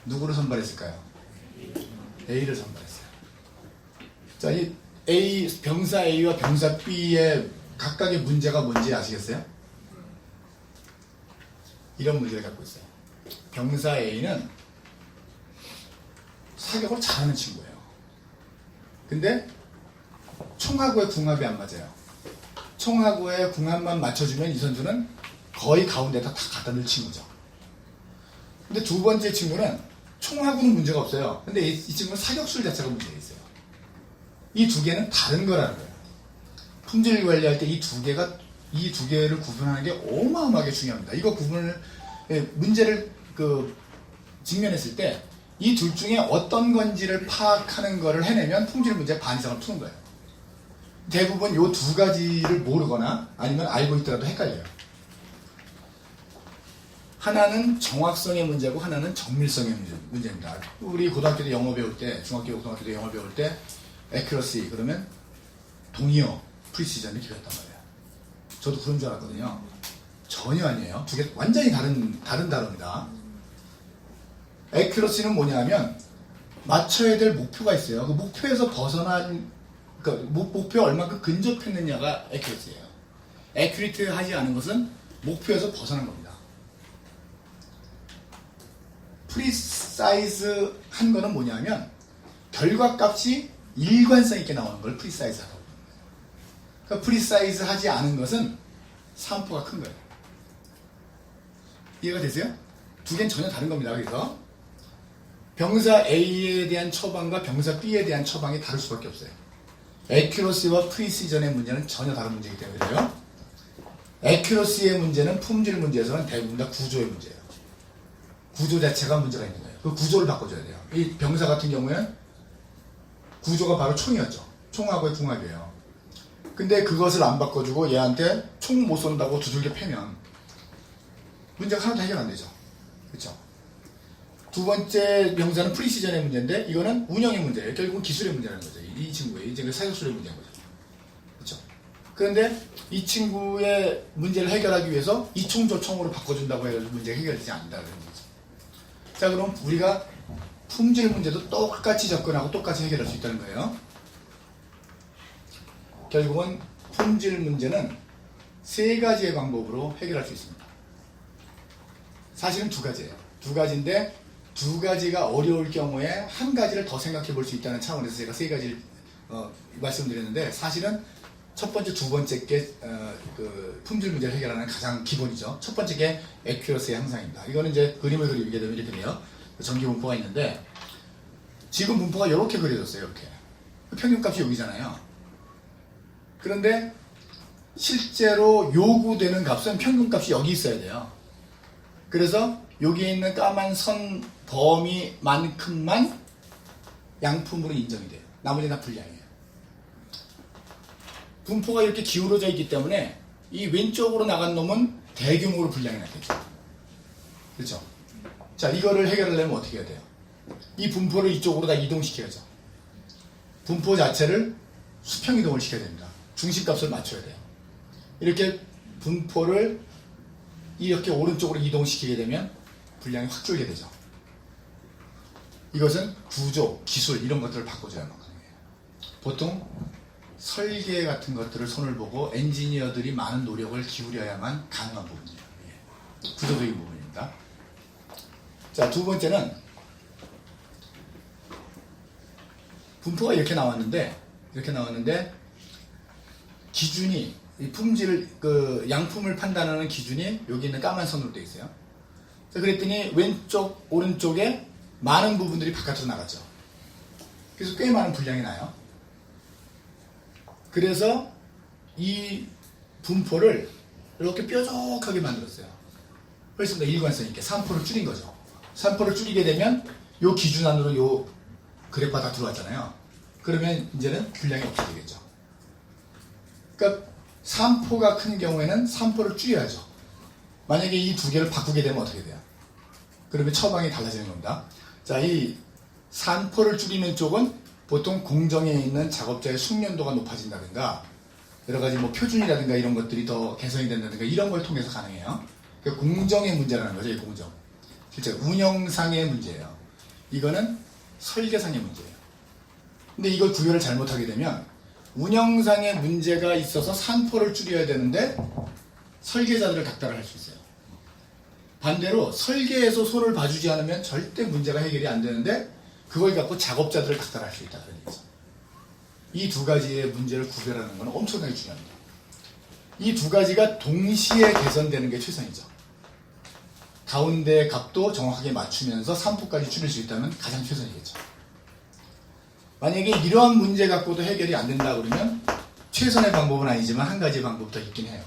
누구를 선발했을까요? A를 선발했어요. 자, 이 병사 A와 병사 B의 각각의 문제가 뭔지 아시겠어요? 이런 문제를 갖고 있어요. 병사 A는 사격을 잘하는 친구예요. 근데 총하고의 궁합이 안 맞아요. 총하고의 궁합만 맞춰주면 이 선수는 거의 가운데다 다 갖다 넣을 친구죠. 근데 두 번째 친구는 총하고는 문제가 없어요. 근데 이 친구는 사격술 자체가 문제가 있어요. 이 두 개는 다른 거라는 거예요. 품질 관리할 때 이 두 개를 구분하는 게 어마어마하게 중요합니다. 이거 구분을, 문제를 직면했을 때 이 둘 중에 어떤 건지를 파악하는 거를 해내면 품질 문제 반 이상을 푸는 거예요. 대부분 이 두 가지를 모르거나 아니면 알고 있더라도 헷갈려요. 하나는 정확성의 문제고 하나는 정밀성의 문제입니다. 우리 고등학교 때 영어 배울 때, 중학교, 고등학교 때 영어 배울 때 accuracy 그러면 동의어, precision 이렇게 했단 말이에요. 저도 그런 줄 알았거든요. 전혀 아니에요. 두 개 완전히 다른 단어입니다. accuracy는 뭐냐면 맞춰야 될 목표가 있어요. 그 목표에서 벗어난 목표에 얼마큼 근접했느냐가 accuracy예요. accurate 하지 않은 것은 목표에서 벗어난 겁니다. precise 한 거는 뭐냐면 결과값이 일관성 있게 나오는 걸 precise 하라고 합니다. 그러니까 precise 하지 않은 것은 사음포가 큰 거예요. 이해가 되세요? 두 개는 전혀 다른 겁니다. 그래서 병사 A에 대한 처방과 병사 B에 대한 처방이 다를 수밖에 없어요. accuracy와 precision의 문제는 전혀 다른 문제이기 때문에 그래요. accuracy의 문제는 품질 문제에서는 대부분 다 구조의 문제예요. 구조 자체가 문제가 있는 거예요. 그 구조를 바꿔줘야 돼요. 이 병사 같은 경우에는 구조가 바로 총이었죠. 총하고의 궁합이에요. 근데 그것을 안 바꿔주고 얘한테 총 못 쏜다고 두들겨 패면 문제가 하나도 해결 안 되죠. 그렇죠? 두 번째 병사는 프리시전의 문제인데 이거는 운영의 문제예요. 결국은 기술의 문제라는 거죠. 이 친구의 이제 사격술의 문제인 거죠. 그렇죠? 그런데 이 친구의 문제를 해결하기 위해서 이 총 저 총으로 바꿔준다고 해서 문제가 해결되지 않는다는 거죠. 자, 그럼 우리가 품질 문제도 똑같이 접근하고 똑같이 해결할 수 있다는 거예요. 결국은 품질 문제는 세 가지의 방법으로 해결할 수 있습니다. 사실은 두 가지예요. 두 가지인데 두 가지가 어려울 경우에 한 가지를 더 생각해 볼 수 있다는 차원에서 제가 세 가지를 말씀드렸는데 사실은 첫 번째, 두 번째 게 품질 문제를 해결하는 가장 기본이죠. 첫 번째 게 accuracy의 향상입니다. 이거는 이제 그림을 그리게 되면 이렇게 돼요. 전기 분포가 있는데 지금 분포가 이렇게 그려졌어요. 이렇게 평균값이 여기잖아요. 그런데 실제로 요구되는 값은 평균값이 여기 있어야 돼요. 그래서 여기에 있는 까만 선 범위만큼만 양품으로 인정이 돼요. 나머지는 다 불량이에요. 분포가 이렇게 기울어져 있기 때문에 이 왼쪽으로 나간 놈은 대규모로 불량이 났겠죠. 그렇죠? 자, 이거를 해결하려면 어떻게 해야 돼요? 이 분포를 이쪽으로 다 이동시켜야죠. 분포 자체를 수평 이동을 시켜야 됩니다. 중심값을 맞춰야 돼요. 이렇게 분포를 이렇게 오른쪽으로 이동시키게 되면 분량이 확 줄게 되죠. 이것은 구조, 기술 이런 것들을 바꿔줘야만 가능해요. 보통 설계 같은 것들을 손을 보고 엔지니어들이 많은 노력을 기울여야만 가능한 부분이에요. 구조적인 부분입니다. 자, 두 번째는 분포가 이렇게 나왔는데 기준이 이 품질 양품을 판단하는 기준이 여기 있는 까만 선으로 되어 있어요. 그랬더니 왼쪽 오른쪽에 많은 부분들이 바깥으로 나갔죠. 그래서 꽤 많은 분량이 나요. 그래서 이 분포를 이렇게 뾰족하게 만들었어요. 훨씬 더 일관성 있게 3%를 줄인 거죠. 3%를 줄이게 되면 요 기준 안으로 요 그래프가 다 들어왔잖아요. 그러면 이제는 분량이 없어지겠죠. 그러니까 3포가 큰 경우에는 3포를 줄여야죠. 만약에 이 두 개를 바꾸게 되면 어떻게 돼요? 그러면 처방이 달라지는 겁니다. 자, 이 3포를 줄이는 쪽은 보통 공정에 있는 작업자의 숙련도가 높아진다든가 여러 가지 뭐 표준이라든가 이런 것들이 더 개선이 된다든가 이런 걸 통해서 가능해요. 그러니까 공정의 문제라는 거죠, 이 공정. 실제 운영상의 문제예요. 이거는 설계상의 문제예요. 근데 이걸 구별을 잘못하게 되면 운영상의 문제가 있어서 산포를 줄여야 되는데 설계자들을 닥달을 할 수 있어요. 반대로 설계에서 손을 봐주지 않으면 절대 문제가 해결이 안 되는데 그걸 갖고 작업자들을 닥달할 수 있다. 그런 얘기죠. 이 두 가지의 문제를 구별하는 건 엄청나게 중요합니다. 이 두 가지가 동시에 개선되는 게 최선이죠. 가운데 값도 정확하게 맞추면서 산포까지 줄일 수 있다면 가장 최선이겠죠. 만약에 이러한 문제 갖고도 해결이 안 된다 그러면 최선의 방법은 아니지만 한 가지 방법 더 있긴 해요.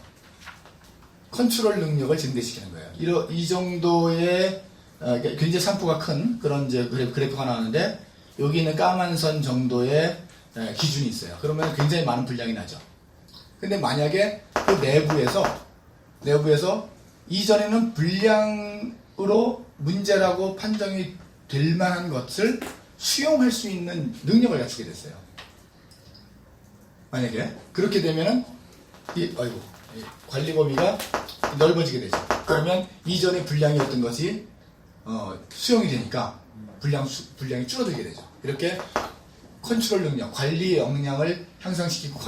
컨트롤 능력을 증대시키는 거예요. 이 정도의 굉장히 산포가 큰 그런 이제 그래프가 나오는데 여기 있는 까만 선 정도의 기준이 있어요. 그러면 굉장히 많은 분량이 나죠. 근데 만약에 그 내부에서 이전에는 분량으로 문제라고 판정이 될 만한 것을 수용할 수 있는 능력을 갖추게 됐어요. 만약에 그렇게 되면은 이 관리 범위가 넓어지게 되죠. 그러면 이전의 분량이었던 것이 수용이 되니까 분량이 줄어들게 되죠. 이렇게 컨트롤 능력, 관리 역량을 향상시키고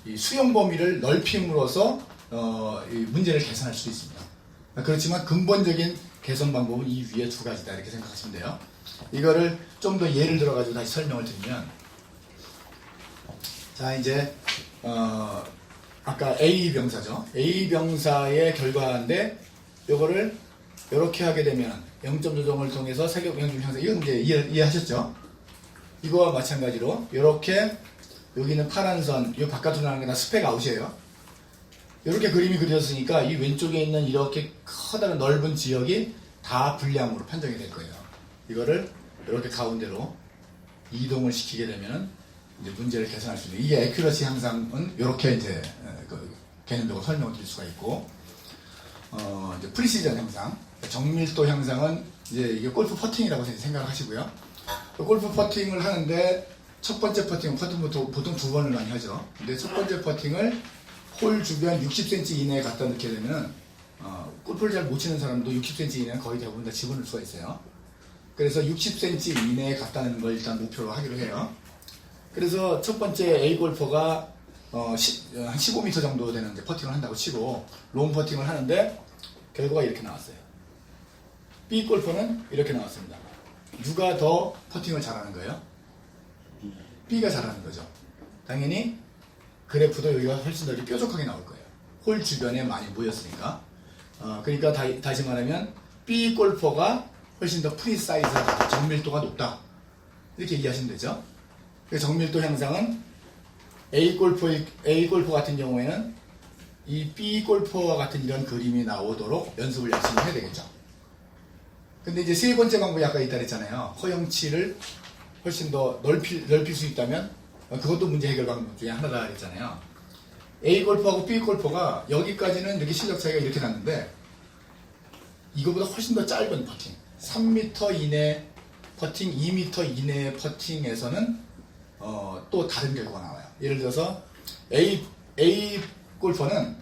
이 수용 범위를 넓힘으로써 이 문제를 개선할 수도 있습니다. 그렇지만 근본적인 개선 방법은 이 위에 두 가지다 이렇게 생각하시면 돼요. 이거를 좀 더 예를 들어가지고 다시 설명을 드리면, 자 이제 아까 A 병사죠. A 병사의 결과인데 요거를 이렇게 하게 되면 0점 조정을 통해서 사격 명중 향상, 이건 이제 이해하셨죠? 이거와 마찬가지로 이렇게 여기는 파란 선, 이 바깥으로 나가는 게 다 스펙 아웃이에요. 이렇게 그림이 그려졌으니까 이 왼쪽에 있는 이렇게 커다란 넓은 지역이 다 불량으로 판정이 될 거예요. 이거를 이렇게 가운데로 이동을 시키게 되면 이제 문제를 개선할 수 있는, 이게 에큐러시 향상은 이렇게 이제 개념적으로 설명을 드릴 수가 있고, 이제 프리시전 향상, 정밀도 향상은 이제 이게 골프 퍼팅이라고 생각을 하시고요. 골프 퍼팅을 하는데 첫 번째 퍼팅, 보통 두 번을 많이 하죠. 근데 첫 번째 퍼팅을 홀 주변 60cm 이내에 갖다 넣게 되면 골프를 잘 못 치는 사람도 60cm 이내는 거의 대부분 다 집어넣을 수가 있어요. 그래서 60cm 이내에 갖다 넣는 걸 일단 목표로 하기로 해요. 그래서 첫 번째 A 골퍼가 한 15m 정도 되는 이제 퍼팅을 한다고 치고 롱 퍼팅을 하는데 결과가 이렇게 나왔어요. B 골퍼는 이렇게 나왔습니다. 누가 더 퍼팅을 잘하는 거예요? B가 잘하는 거죠. 당연히 그래프도 여기가 훨씬 더 뾰족하게 나올 거예요. 홀 주변에 많이 모였으니까. 그러니까 다시 말하면 B 골퍼가 훨씬 더 프리사이즈하다, 정밀도가 높다, 이렇게 이해하시면 되죠. 정밀도 향상은 A 골퍼 같은 경우에는 이 B 골퍼와 같은 이런 그림이 나오도록 연습을 열심히 해야 되겠죠. 근데 이제 세 번째 방법이 아까 있다 그랬잖아요. 허용치를 훨씬 더 넓힐 수 있다면 그것도 문제 해결 방법 중에 하나다 그랬잖아요. A 골퍼하고 B 골퍼가 여기까지는 이렇게 실력 차이가 이렇게 났는데 이거보다 훨씬 더 짧은 퍼팅, 3m 이내 퍼팅, 2m 이내 퍼팅에서는 또 다른 결과가 나와요. 예를 들어서 A 골퍼는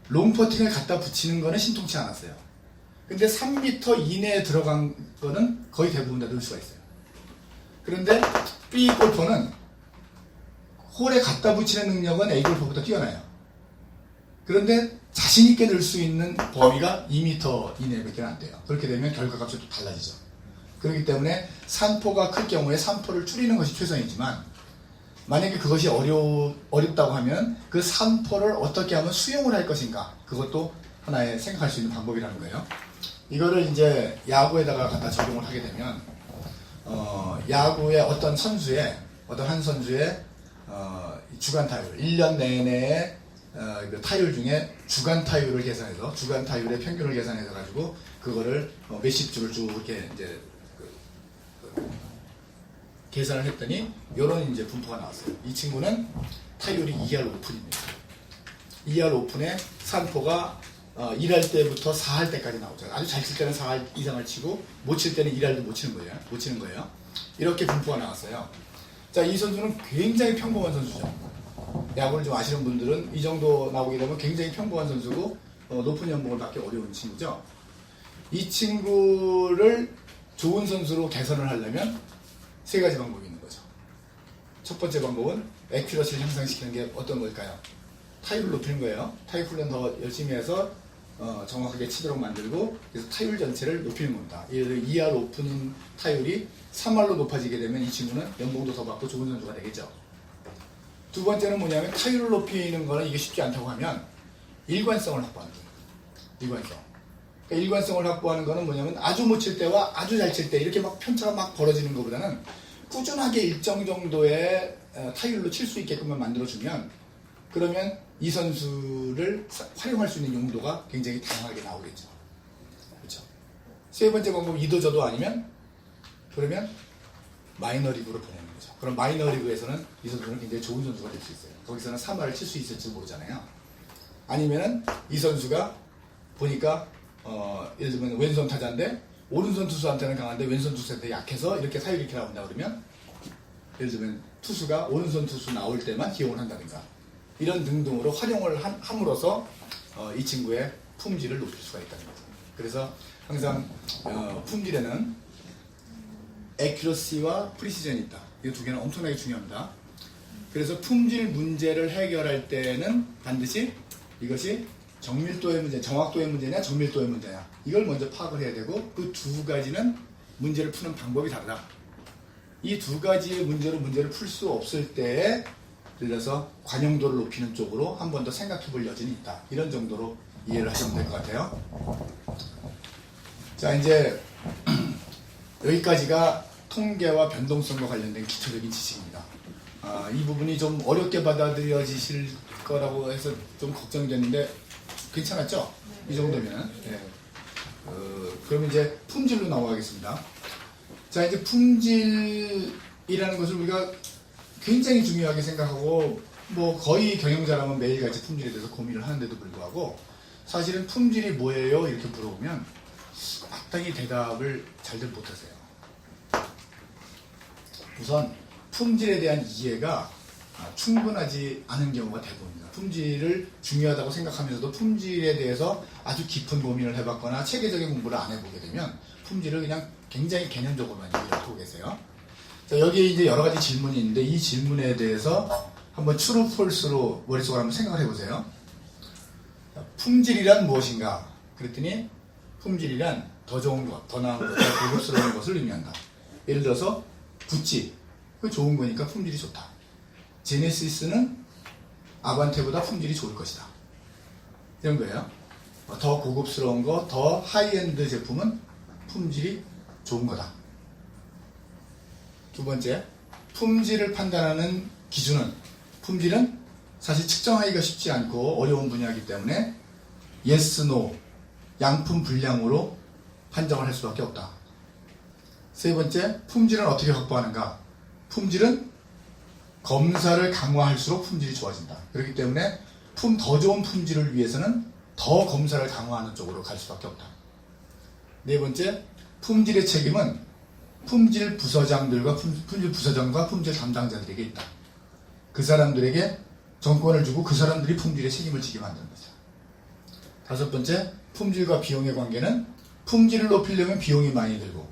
롱 퍼팅을 갖다 붙이는 거는 신통치 않았어요. 근데 3m 이내에 들어간 거는 거의 대부분 다 넣을 수가 있어요. 그런데 B 골퍼는 홀에 갖다 붙이는 능력은 A 골퍼보다 뛰어나요. 그런데 자신있게 넣을 수 있는 범위가 2m 이내밖에 안 돼요. 그렇게 되면 결과값이 또 달라지죠. 그렇기 때문에 산포가 클 경우에 산포를 줄이는 것이 최선이지만, 만약에 그것이 어렵다고 하면 그 산포를 어떻게 하면 수용을 할 것인가, 그것도 하나의 생각할 수 있는 방법이라는 거예요. 이거를 이제 야구에다가 갖다 적용을 하게 되면 야구의 어떤 한 선수의 주간 타율, 1년 내내 그 타율 중에 주간 타율을 계산해서, 주간 타율의 평균을 계산해서 가지고 그거를 몇십 주를 쭉 이렇게 이제 계산을 했더니 이런 이제 분포가 나왔어요. 이 친구는 타율이 2할 오픈입니다. 2할 오픈에 산포가 1할 때부터 4할 때까지 나오죠. 아주 잘 칠 때는 4할 이상을 치고 못 칠 때는 1할도 못 치는 거예요. 이렇게 분포가 나왔어요. 자, 이 선수는 굉장히 평범한 선수죠. 야구를 좀 아시는 분들은 이 정도 나오게 되면 굉장히 평범한 선수고 높은 연봉을 받기 어려운 친구죠. 이 친구를 좋은 선수로 개선을 하려면 세 가지 방법이 있는 거죠. 첫 번째 방법은 액큐러시를 향상시키는 게 어떤 걸까요? 타율을 높이는 거예요. 타율 훈련 더 열심히 해서 정확하게 치도록 만들고, 그래서 타율 전체를 높이는 겁니다. 예를 들어 2R 오프닝 타율이 3R로 높아지게 되면 이 친구는 연봉도 더 받고 좋은 선수가 되겠죠. 두 번째는 뭐냐면, 타율을 높이는 거는 이게 쉽지 않다고 하면 일관성을 확보하는 거예요. 일관성. 그러니까 일관성을 확보하는 거는 뭐냐면, 아주 못 칠 때와 아주 잘 칠 때 이렇게 막 편차가 막 벌어지는 것보다는 꾸준하게 일정 정도의 타율로 칠 수 있게끔만 만들어주면, 그러면 이 선수를 활용할 수 있는 용도가 굉장히 다양하게 나오겠죠. 그렇죠. 세 번째 방법, 이도저도 아니면 그러면 마이너리그로 보내는 거죠. 그럼 마이너리그에서는 이 선수는 굉장히 좋은 선수가 될 수 있어요. 거기서는 3할을 칠 수 있을지 모르잖아요. 아니면은 이 선수가 보니까 예를 들면 왼손 타자인데 오른손 투수한테는 강한데 왼손 투수한테 약해서 이렇게 타율이 이렇게 나온다 그러면, 예를 들면 투수가 오른손 투수 나올 때만 기용을 한다든가, 이런 등등으로 활용을 함으로써 이 친구의 품질을 높일 수가 있다는 거죠. 그래서 항상 품질에는 액큐러시와 프리시전이 있다. 이 두 개는 엄청나게 중요합니다. 그래서 품질 문제를 해결할 때는 반드시 이것이 정밀도의 문제, 정확도의 문제냐 정밀도의 문제냐, 이걸 먼저 파악을 해야 되고, 그 두 가지는 문제를 푸는 방법이 다르다. 이 두 가지의 문제로 문제를 풀 수 없을 때에 예를 들어서 관용도를 높이는 쪽으로 한 번 더 생각해 볼 여지는 있다. 이런 정도로 이해를 하시면 될 것 같아요. 자, 이제 여기까지가 통계와 변동성과 관련된 기초적인 지식입니다. 이 부분이 좀 어렵게 받아들여지실 거라고 해서 좀 걱정이 됐는데 괜찮았죠? 이 정도면. 네. 그럼 이제 품질로 넘어가겠습니다. 자, 이제 품질이라는 것을 우리가 굉장히 중요하게 생각하고, 뭐 거의 경영자라면 매일같이 품질에 대해서 고민을 하는데도 불구하고, 사실은 품질이 뭐예요? 이렇게 물어보면 마땅히 대답을 잘들 못하세요. 우선 품질에 대한 이해가 충분하지 않은 경우가 대부분입니다. 품질을 중요하다고 생각하면서도 품질에 대해서 아주 깊은 고민을 해봤거나 체계적인 공부를 안 해보게 되면 품질을 그냥 굉장히 개념적으로만 얘기를 하고 계세요. 자, 여기에 이제 여러 가지 질문이 있는데, 이 질문에 대해서 한번 트루 폴스로 머릿속으로 한번 생각을 해보세요. 품질이란 무엇인가? 그랬더니 품질이란 더 좋은 것, 더 나은 것, 더 고급스러운 것을 의미한다. 예를 들어서 구찌, 그 좋은 거니까 품질이 좋다. 제네시스는 아반떼보다 품질이 좋을 것이다. 이런 거예요. 더 고급스러운 거, 더 하이엔드 제품은 품질이 좋은 거다. 두 번째, 품질을 판단하는 기준은, 품질은 사실 측정하기가 쉽지 않고 어려운 분야이기 때문에 yes, no, 양품 분량으로 판정을 할 수밖에 없다. 세 번째, 품질은 어떻게 확보하는가? 품질은 검사를 강화할수록 품질이 좋아진다. 그렇기 때문에 더 좋은 품질을 위해서는 더 검사를 강화하는 쪽으로 갈 수밖에 없다. 네 번째, 품질의 책임은 품질 부서장들과 품질 부서장과 품질 담당자들에게 있다. 그 사람들에게 정권을 주고 그 사람들이 품질의 책임을 지게 만드는 거죠. 다섯 번째, 품질과 비용의 관계는 품질을 높이려면 비용이 많이 들고,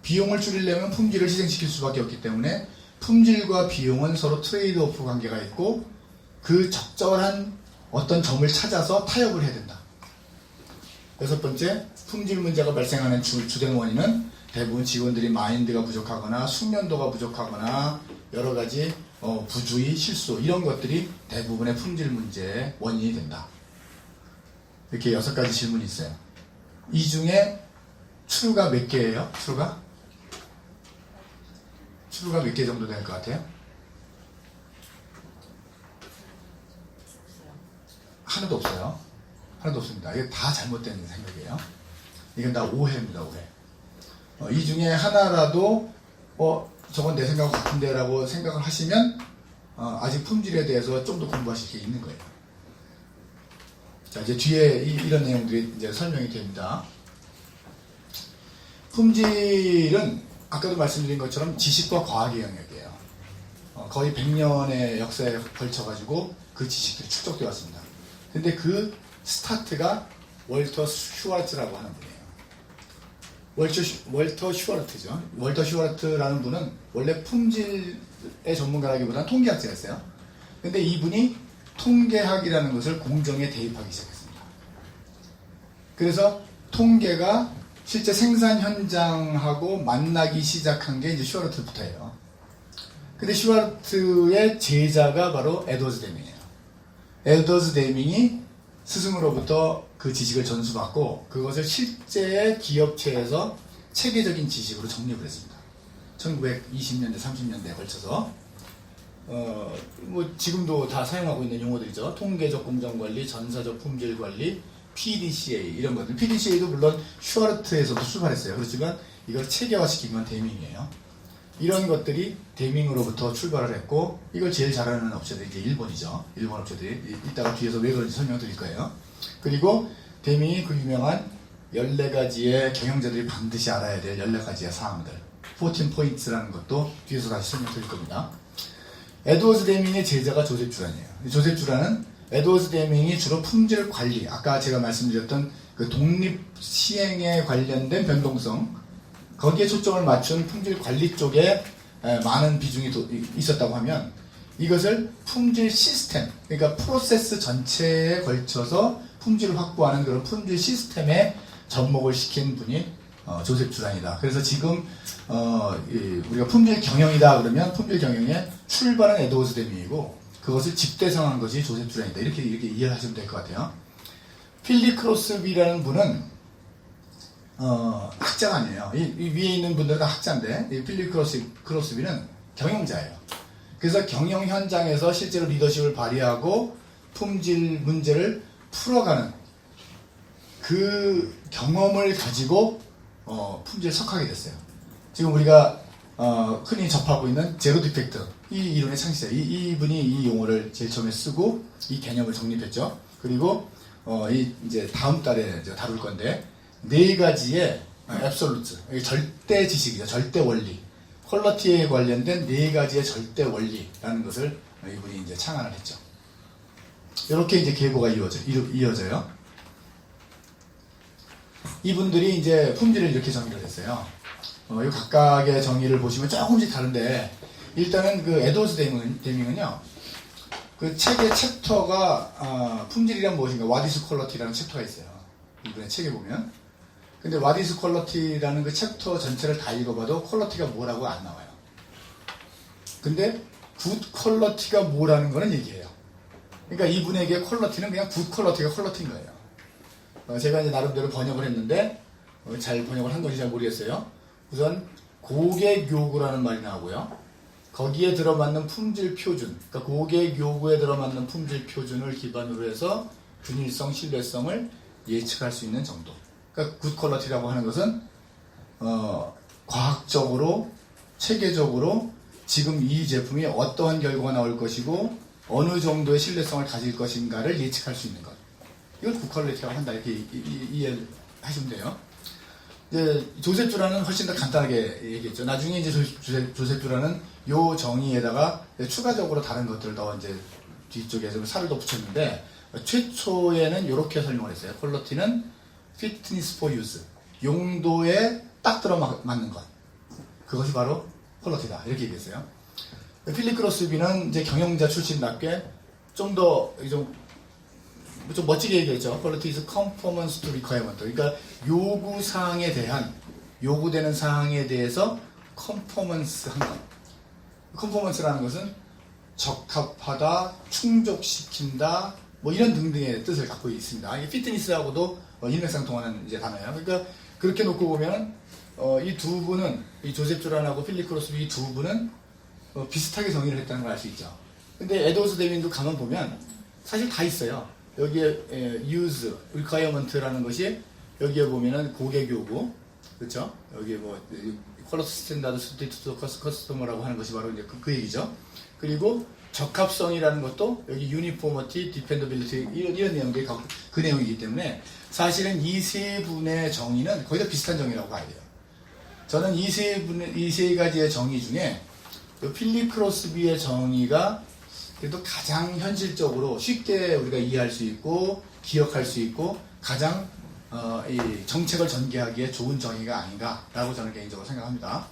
비용을 줄이려면 품질을 희생시킬 수밖에 없기 때문에 품질과 비용은 서로 트레이드 오프 관계가 있고, 그 적절한 어떤 점을 찾아서 타협을 해야 된다. 여섯 번째, 품질 문제가 발생하는 주된 원인은 대부분 직원들이 마인드가 부족하거나 숙련도가 부족하거나 여러 가지 부주의, 실수, 이런 것들이 대부분의 품질 문제의 원인이 된다. 이렇게 6가지 질문이 있어요. 이 중에 true가 몇 개예요? true가 몇 개 정도 될 것 같아요? 하나도 없어요. 하나도 없습니다. 이게 다 잘못된 생각이에요. 이건 다 오해입니다. 오해. 이 중에 하나라도 저건 내 생각 같은데 라고 생각을 하시면 아직 품질에 대해서 좀 더 공부하실 게 있는 거예요. 자, 이제 뒤에 이런 내용들이 이제 설명이 됩니다. 품질은 아까도 말씀드린 것처럼 지식과 과학의 영역이에요. 거의 100년의 역사에 걸쳐가지고 그 지식들이 축적되어 왔습니다. 근데 그 스타트가 월터 슈왈츠라고 하는 분이에요. 월터 슈와르트죠. 월터 슈와르트라는 분은 원래 품질의 전문가라기보다는 통계학자였어요. 근데 이분이 통계학이라는 것을 공정에 대입하기 시작했습니다. 그래서 통계가 실제 생산 현장하고 만나기 시작한 게 이제 슈와르트부터예요. 근데 슈와르트의 제자가 바로 에드워즈 데밍이에요. 에드워즈 데밍이 스승으로부터 그 지식을 전수받고 그것을 실제의 기업체에서 체계적인 지식으로 정립을 했습니다. 1920년대, 30년대에 걸쳐서 뭐 지금도 다 사용하고 있는 용어들이죠. 통계적 공정관리, 전사적 품질관리, PDCA 이런 것들. PDCA도 물론 슈와르트에서도 출발했어요. 그렇지만 이걸 체계화시킨 건 데밍이에요. 이런 것들이 데밍으로부터 출발을 했고 이걸 제일 잘하는 업체들이 이제 일본이죠. 일본 업체들이 이따가 뒤에서 왜 그런지 설명드릴 거예요. 그리고 데밍이 그 유명한 14가지의 경영자들이 반드시 알아야 될 14가지의 사항들 14 포인트라는 것도 뒤에서 다시 설명드릴 겁니다. 에드워즈 데밍의 제자가 조셉 주란이에요. 조셉 주란은 에드워즈 데밍이 주로 품질 관리, 아까 제가 말씀드렸던 그 독립 시행에 관련된 변동성 거기에 초점을 맞춘 품질 관리 쪽에 많은 비중이 있었다고 하면 이것을 품질 시스템, 그러니까 프로세스 전체에 걸쳐서 품질을 확보하는 그런 품질 시스템에 접목을 시킨 분이 조셉 주란이다. 그래서 지금 우리가 품질 경영이다 그러면 품질 경영의 출발은 에드워즈 데밍이고 그것을 집대성한 것이 조셉 주란이다. 이렇게 이해하시면 될 것 같아요. 필립 크로스비라는 분은 학자가 아니에요. 이 위에 있는 분들은 다 학자인데 이 필립 크로스비는 경영자예요. 그래서 경영 현장에서 실제로 리더십을 발휘하고 품질 문제를 풀어가는 그 경험을 가지고 품질을 석하게 됐어요. 지금 우리가 흔히 접하고 있는 제로 디펙트 이 이론의 창시자 이분이 이 용어를 제일 처음에 쓰고 이 개념을 정립했죠. 그리고 이제 다음 달에 다룰 건데 4가지의 앱솔루트 절대 지식이죠. 절대 원리 퀄러티에 관련된 4가지의 절대 원리라는 것을 이분이 이제 창안을 했죠. 이렇게 이제 계보가 이어져요. 이분들이 이제 품질을 이렇게 정의를 했어요. 이 각각의 정의를 보시면 조금씩 다른데 일단은 그 에드워즈 데밍은요. 그 책의 챕터가 품질이란 무엇인가 What is quality라는 챕터가 있어요. 이번에 책에 보면 근데 What is quality라는 그 챕터 전체를 다 읽어봐도 퀄러티가 뭐라고 안 나와요. 근데 굿 퀄러티가 뭐라는 거는 얘기해요. 그러니까 이분에게 퀄러티는 그냥 굿 퀄러티가 퀄러티인 거예요. 제가 이제 나름대로 번역을 했는데 잘 번역을 한 건지 잘 모르겠어요. 우선 고객 요구라는 말이 나오고요. 거기에 들어맞는 품질 표준, 그러니까 고객 요구에 들어맞는 품질 표준을 기반으로 해서 균일성, 신뢰성을 예측할 수 있는 정도. 그러니까 굿 퀄러티라고 하는 것은 과학적으로, 체계적으로 지금 이 제품이 어떠한 결과가 나올 것이고 어느 정도의 신뢰성을 가질 것인가를 예측할 수 있는 것. 이걸 굿 퀄러티라고 한다. 이렇게 이해하시면 돼요. 이제 조셉 주란은 훨씬 더 간단하게 얘기했죠. 나중에 이제 조셉 주란은 요 정의에다가 추가적으로 다른 것들을 더 이제 뒤쪽에 좀 살을 더 붙였는데 최초에는 이렇게 설명을 했어요. 퀄러티는 fitness for use. 용도에 딱 들어맞는 것. 그것이 바로 퀄러티다. 이렇게 얘기했어요. 필립 크로스비는 이제 경영자 출신답게 좀 멋지게 얘기했죠. Quality is conformance to requirement. 그러니까 요구되는 사항에 대해서 컨포먼스 한 것. 컨포먼스라는 것은 적합하다, 충족시킨다, 뭐 이런 등등의 뜻을 갖고 있습니다. 이 피트니스하고도 일맥상통하는 이제 단어예요. 그러니까 그렇게 놓고 보면 이 두 분은 이 조셉 주란하고 필립 크로스비 이 두 분은 비슷하게 정의를 했다는 걸 알 수 있죠. 근데 에드워즈 데밍도 가만 보면 사실 다 있어요. 여기에 use, requirement라는 것이 여기에 보면은 고객 요구, 그렇죠? 여기에 뭐 퀄러티 스탠다드 스테이트 투 커스터머라고 하는 것이 바로 이제 그 얘기죠. 그리고 적합성이라는 것도 여기 유니포머티, 디펜더빌리티 이런 내용들이 그 내용이기 때문에 사실은 이 세 분의 정의는 거의 다 비슷한 정의라고 봐야 돼요. 저는 이 세 가지의 정의 중에 필립 크로스비의 정의가 그래도 가장 현실적으로 쉽게 우리가 이해할 수 있고 기억할 수 있고 가장 이 정책을 전개하기에 좋은 정의가 아닌가라고 저는 개인적으로 생각합니다.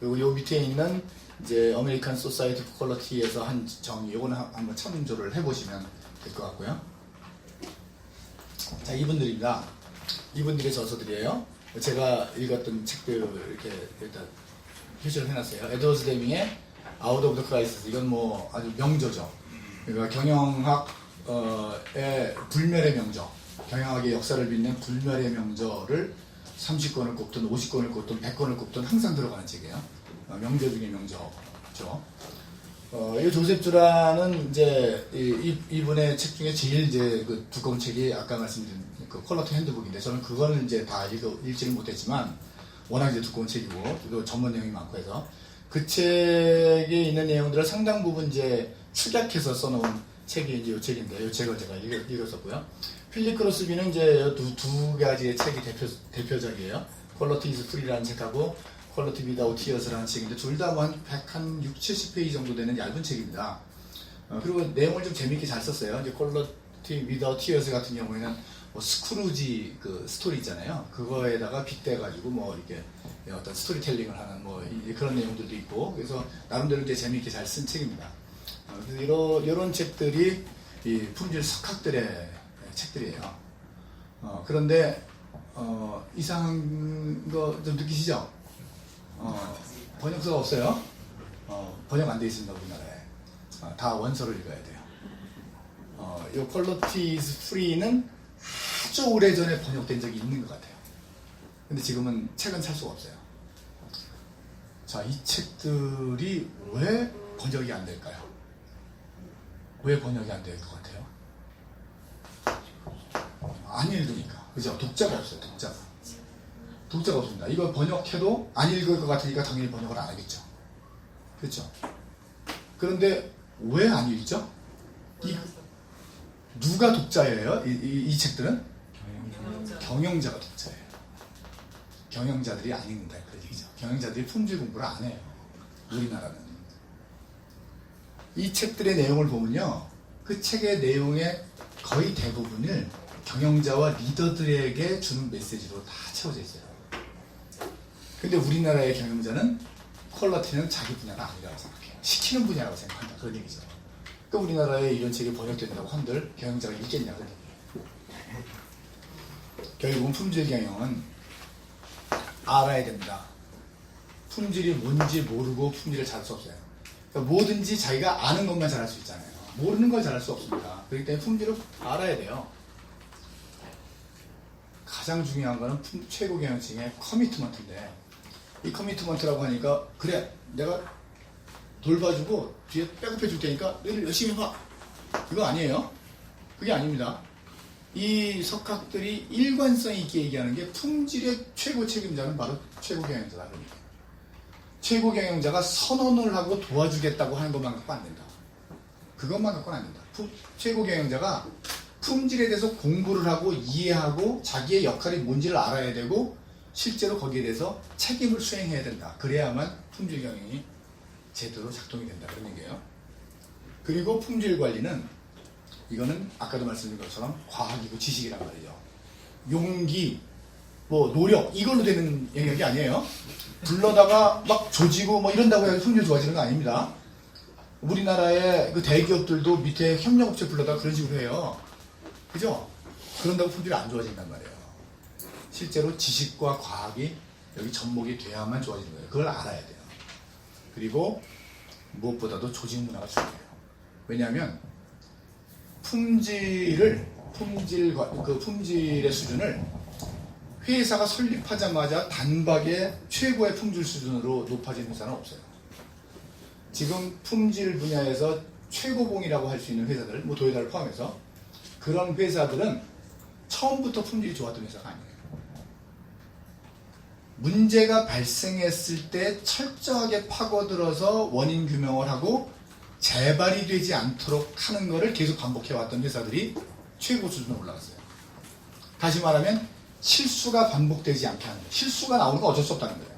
그리고 요 밑에 있는 이제 어메리칸 소사이티 포 퀄리티에서 한 정의, 요거는 한번 참조를 해보시면 될 것 같고요. 자, 이분들입니다. 이분들의 저서들이에요. 제가 읽었던 책들 이렇게 일단 표시를 해놨어요. 에드워드 데밍의 Out of the Crisis. 이건 뭐 아주 명저죠. 그러니까 경영학의 불멸의 명저, 경영학의 역사를 빛낸 불멸의 명저를 30권을 꼽든 50권을 꼽든 100권을 꼽든 항상 들어가는 책이에요. 명저 중의 명저죠. 이 조셉 주라는 이제 이분의 책 중에 제일 이제 그 두꺼운 책이 아까 말씀드린 그 퀄러티 핸드북인데, 저는 그거는 이제 다 읽지는 못했지만 워낙 이제 두꺼운 책이고 또 전문 내용이 많고 해서 그 책에 있는 내용들을 상당 부분 이제 축약해서 써놓은 책이 이제 이 책인데, 이 책을 제가 읽었었고요. 필립 크로스비는 이제 두 가지의 책이 대표작이에요. 퀄러티 이즈 프리라는 책하고 퀄러티 위다웃 티어스라는 책인데, 둘 다 한 160, 70페이지 정도 되는 얇은 책입니다. 그리고 내용을 좀 재밌게 잘 썼어요. 이제 퀄러티 위다웃 티어스 같은 경우에는 뭐 스크루지 그 스토리 있잖아요. 그거에다가 빗대가지고 뭐 이렇게 어떤 스토리텔링을 하는 뭐 그런 내용들도 있고, 그래서 나름대로 이제 재밌게 잘 쓴 책입니다. 그래서 이런 책들이 이 품질 석학들의 책들이에요. 그런데 이상한 거 좀 느끼시죠? 번역서가 없어요. 번역 안 돼 있습니다, 우리나라에. 다 원서를 읽어야 돼요. 이 퀄러티 이즈 프리는 아주 오래전에 번역된 적이 있는 것 같아요. 근데 지금은 책은 살 수가 없어요. 자, 이 책들이 왜 번역이 안 될까요? 왜 번역이 안 될 것 같아요? 안 읽으니까. 그죠? 독자가 없어요, 독자가 없습니다. 이거 번역해도 안 읽을 것 같으니까 당연히 번역을 안 하겠죠. 그렇죠? 그런데 왜 안 읽죠? 누가 독자예요? 이 책들은? 경영자가 독자예요. 경영자들이 안 읽는다, 그 얘기죠. 경영자들이 품질 공부를 안 해요, 우리나라는. 이 책들의 내용을 보면요, 그 책의 내용의 거의 대부분을 경영자와 리더들에게 주는 메시지로 다 채워져 있어요. 근데 우리나라의 경영자는 퀄러티는 자기 분야가 아니라고 생각해요. 시키는 분야라고 생각한다, 그런 얘기죠. 그러니까 우리나라에 이런 책이 번역된다고 한들 경영자가 읽겠냐, 그런 얘기예요. 결국은 품질 경영은 알아야 됩니다. 품질이 뭔지 모르고 품질을 잘할 수 없어요. 그러니까 뭐든지 자기가 아는 것만 잘할 수 있잖아요. 모르는 걸 잘할 수 없습니다. 그렇기 때문에 품질을 알아야 돼요. 가장 중요한 거는 최고 경영층의 커미트먼트인데, 이 커미트먼트라고 하니까 그래, 내가 돌봐주고 뒤에 백업해 줄 테니까 너희들 열심히 해봐, 이거 아니에요. 그게 아닙니다. 이 석학들이 일관성 있게 얘기하는 게 품질의 최고 책임자는 바로 최고 경영자다. 그러니까 최고 경영자가 선언을 하고 도와주겠다고 하는 것만 갖고 안 된다. 그것만 갖고는 안 된다. 최고 경영자가 품질에 대해서 공부를 하고 이해하고 자기의 역할이 뭔지를 알아야 되고 실제로 거기에 대해서 책임을 수행해야 된다. 그래야만 품질 경영이 제대로 작동이 된다, 그런 얘기예요. 그리고 품질 관리는, 이거는 아까도 말씀드린 것처럼 과학이고 지식이란 말이죠. 용기, 뭐 노력, 이걸로 되는 영역이 아니에요. 불러다가 막 조지고 뭐 이런다고 해서 품질 좋아지는 거 아닙니다. 우리나라의 그 대기업들도 밑에 협력업체 불러다가 그런 식으로 해요. 그죠? 그런다고 품질이 안 좋아진단 말이에요. 실제로 지식과 과학이 여기 접목이 돼야만 좋아지는 거예요. 그걸 알아야 돼요. 그리고 무엇보다도 조직 문화가 중요해요. 왜냐하면 품질의 수준을 회사가 설립하자마자 단박에 최고의 품질 수준으로 높아진 회사는 없어요. 지금 품질 분야에서 최고봉이라고 할 수 있는 회사들, 뭐 도요타를 포함해서, 그런 회사들은 처음부터 품질이 좋았던 회사가 아니에요. 문제가 발생했을 때 철저하게 파고들어서 원인 규명을 하고 재발이 되지 않도록 하는 것을 계속 반복해왔던 회사들이 최고 수준으로 올라갔어요. 다시 말하면 실수가 반복되지 않게 하는 거예요. 실수가 나오는 건 어쩔 수 없다는 거예요.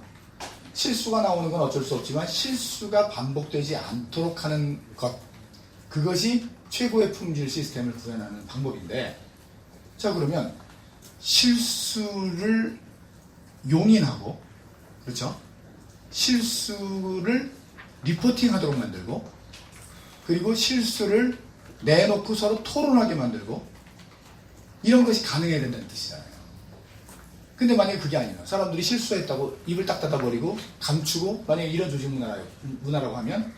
실수가 나오는 건 어쩔 수 없지만 실수가 반복되지 않도록 하는 것, 그것이 최고의 품질 시스템을 구현하는 방법인데, 자, 그러면 실수를 용인하고, 그렇죠? 실수를 리포팅하도록 만들고, 그리고 실수를 내놓고 서로 토론하게 만들고, 이런 것이 가능해야 된다는 뜻이잖아요. 근데 만약에 그게 아니면 사람들이 실수했다고 입을 딱 닫아버리고 감추고, 만약에 이런 조직 문화라고 하면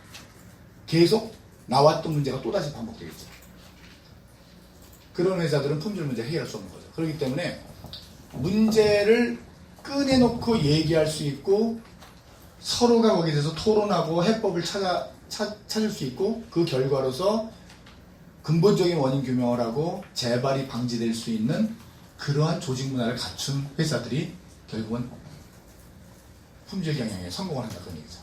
계속 나왔던 문제가 또다시 반복되겠죠. 그런 회사들은 품질 문제 해결할 수 없는 거죠. 그렇기 때문에 문제를 꺼내놓고 얘기할 수 있고, 서로가 거기에 대해서 토론하고 해법을 찾을 수 있고, 그 결과로서 근본적인 원인 규명을 하고 재발이 방지될 수 있는 그러한 조직 문화를 갖춘 회사들이 결국은 품질 경영에 성공을 한다, 그런 얘기죠.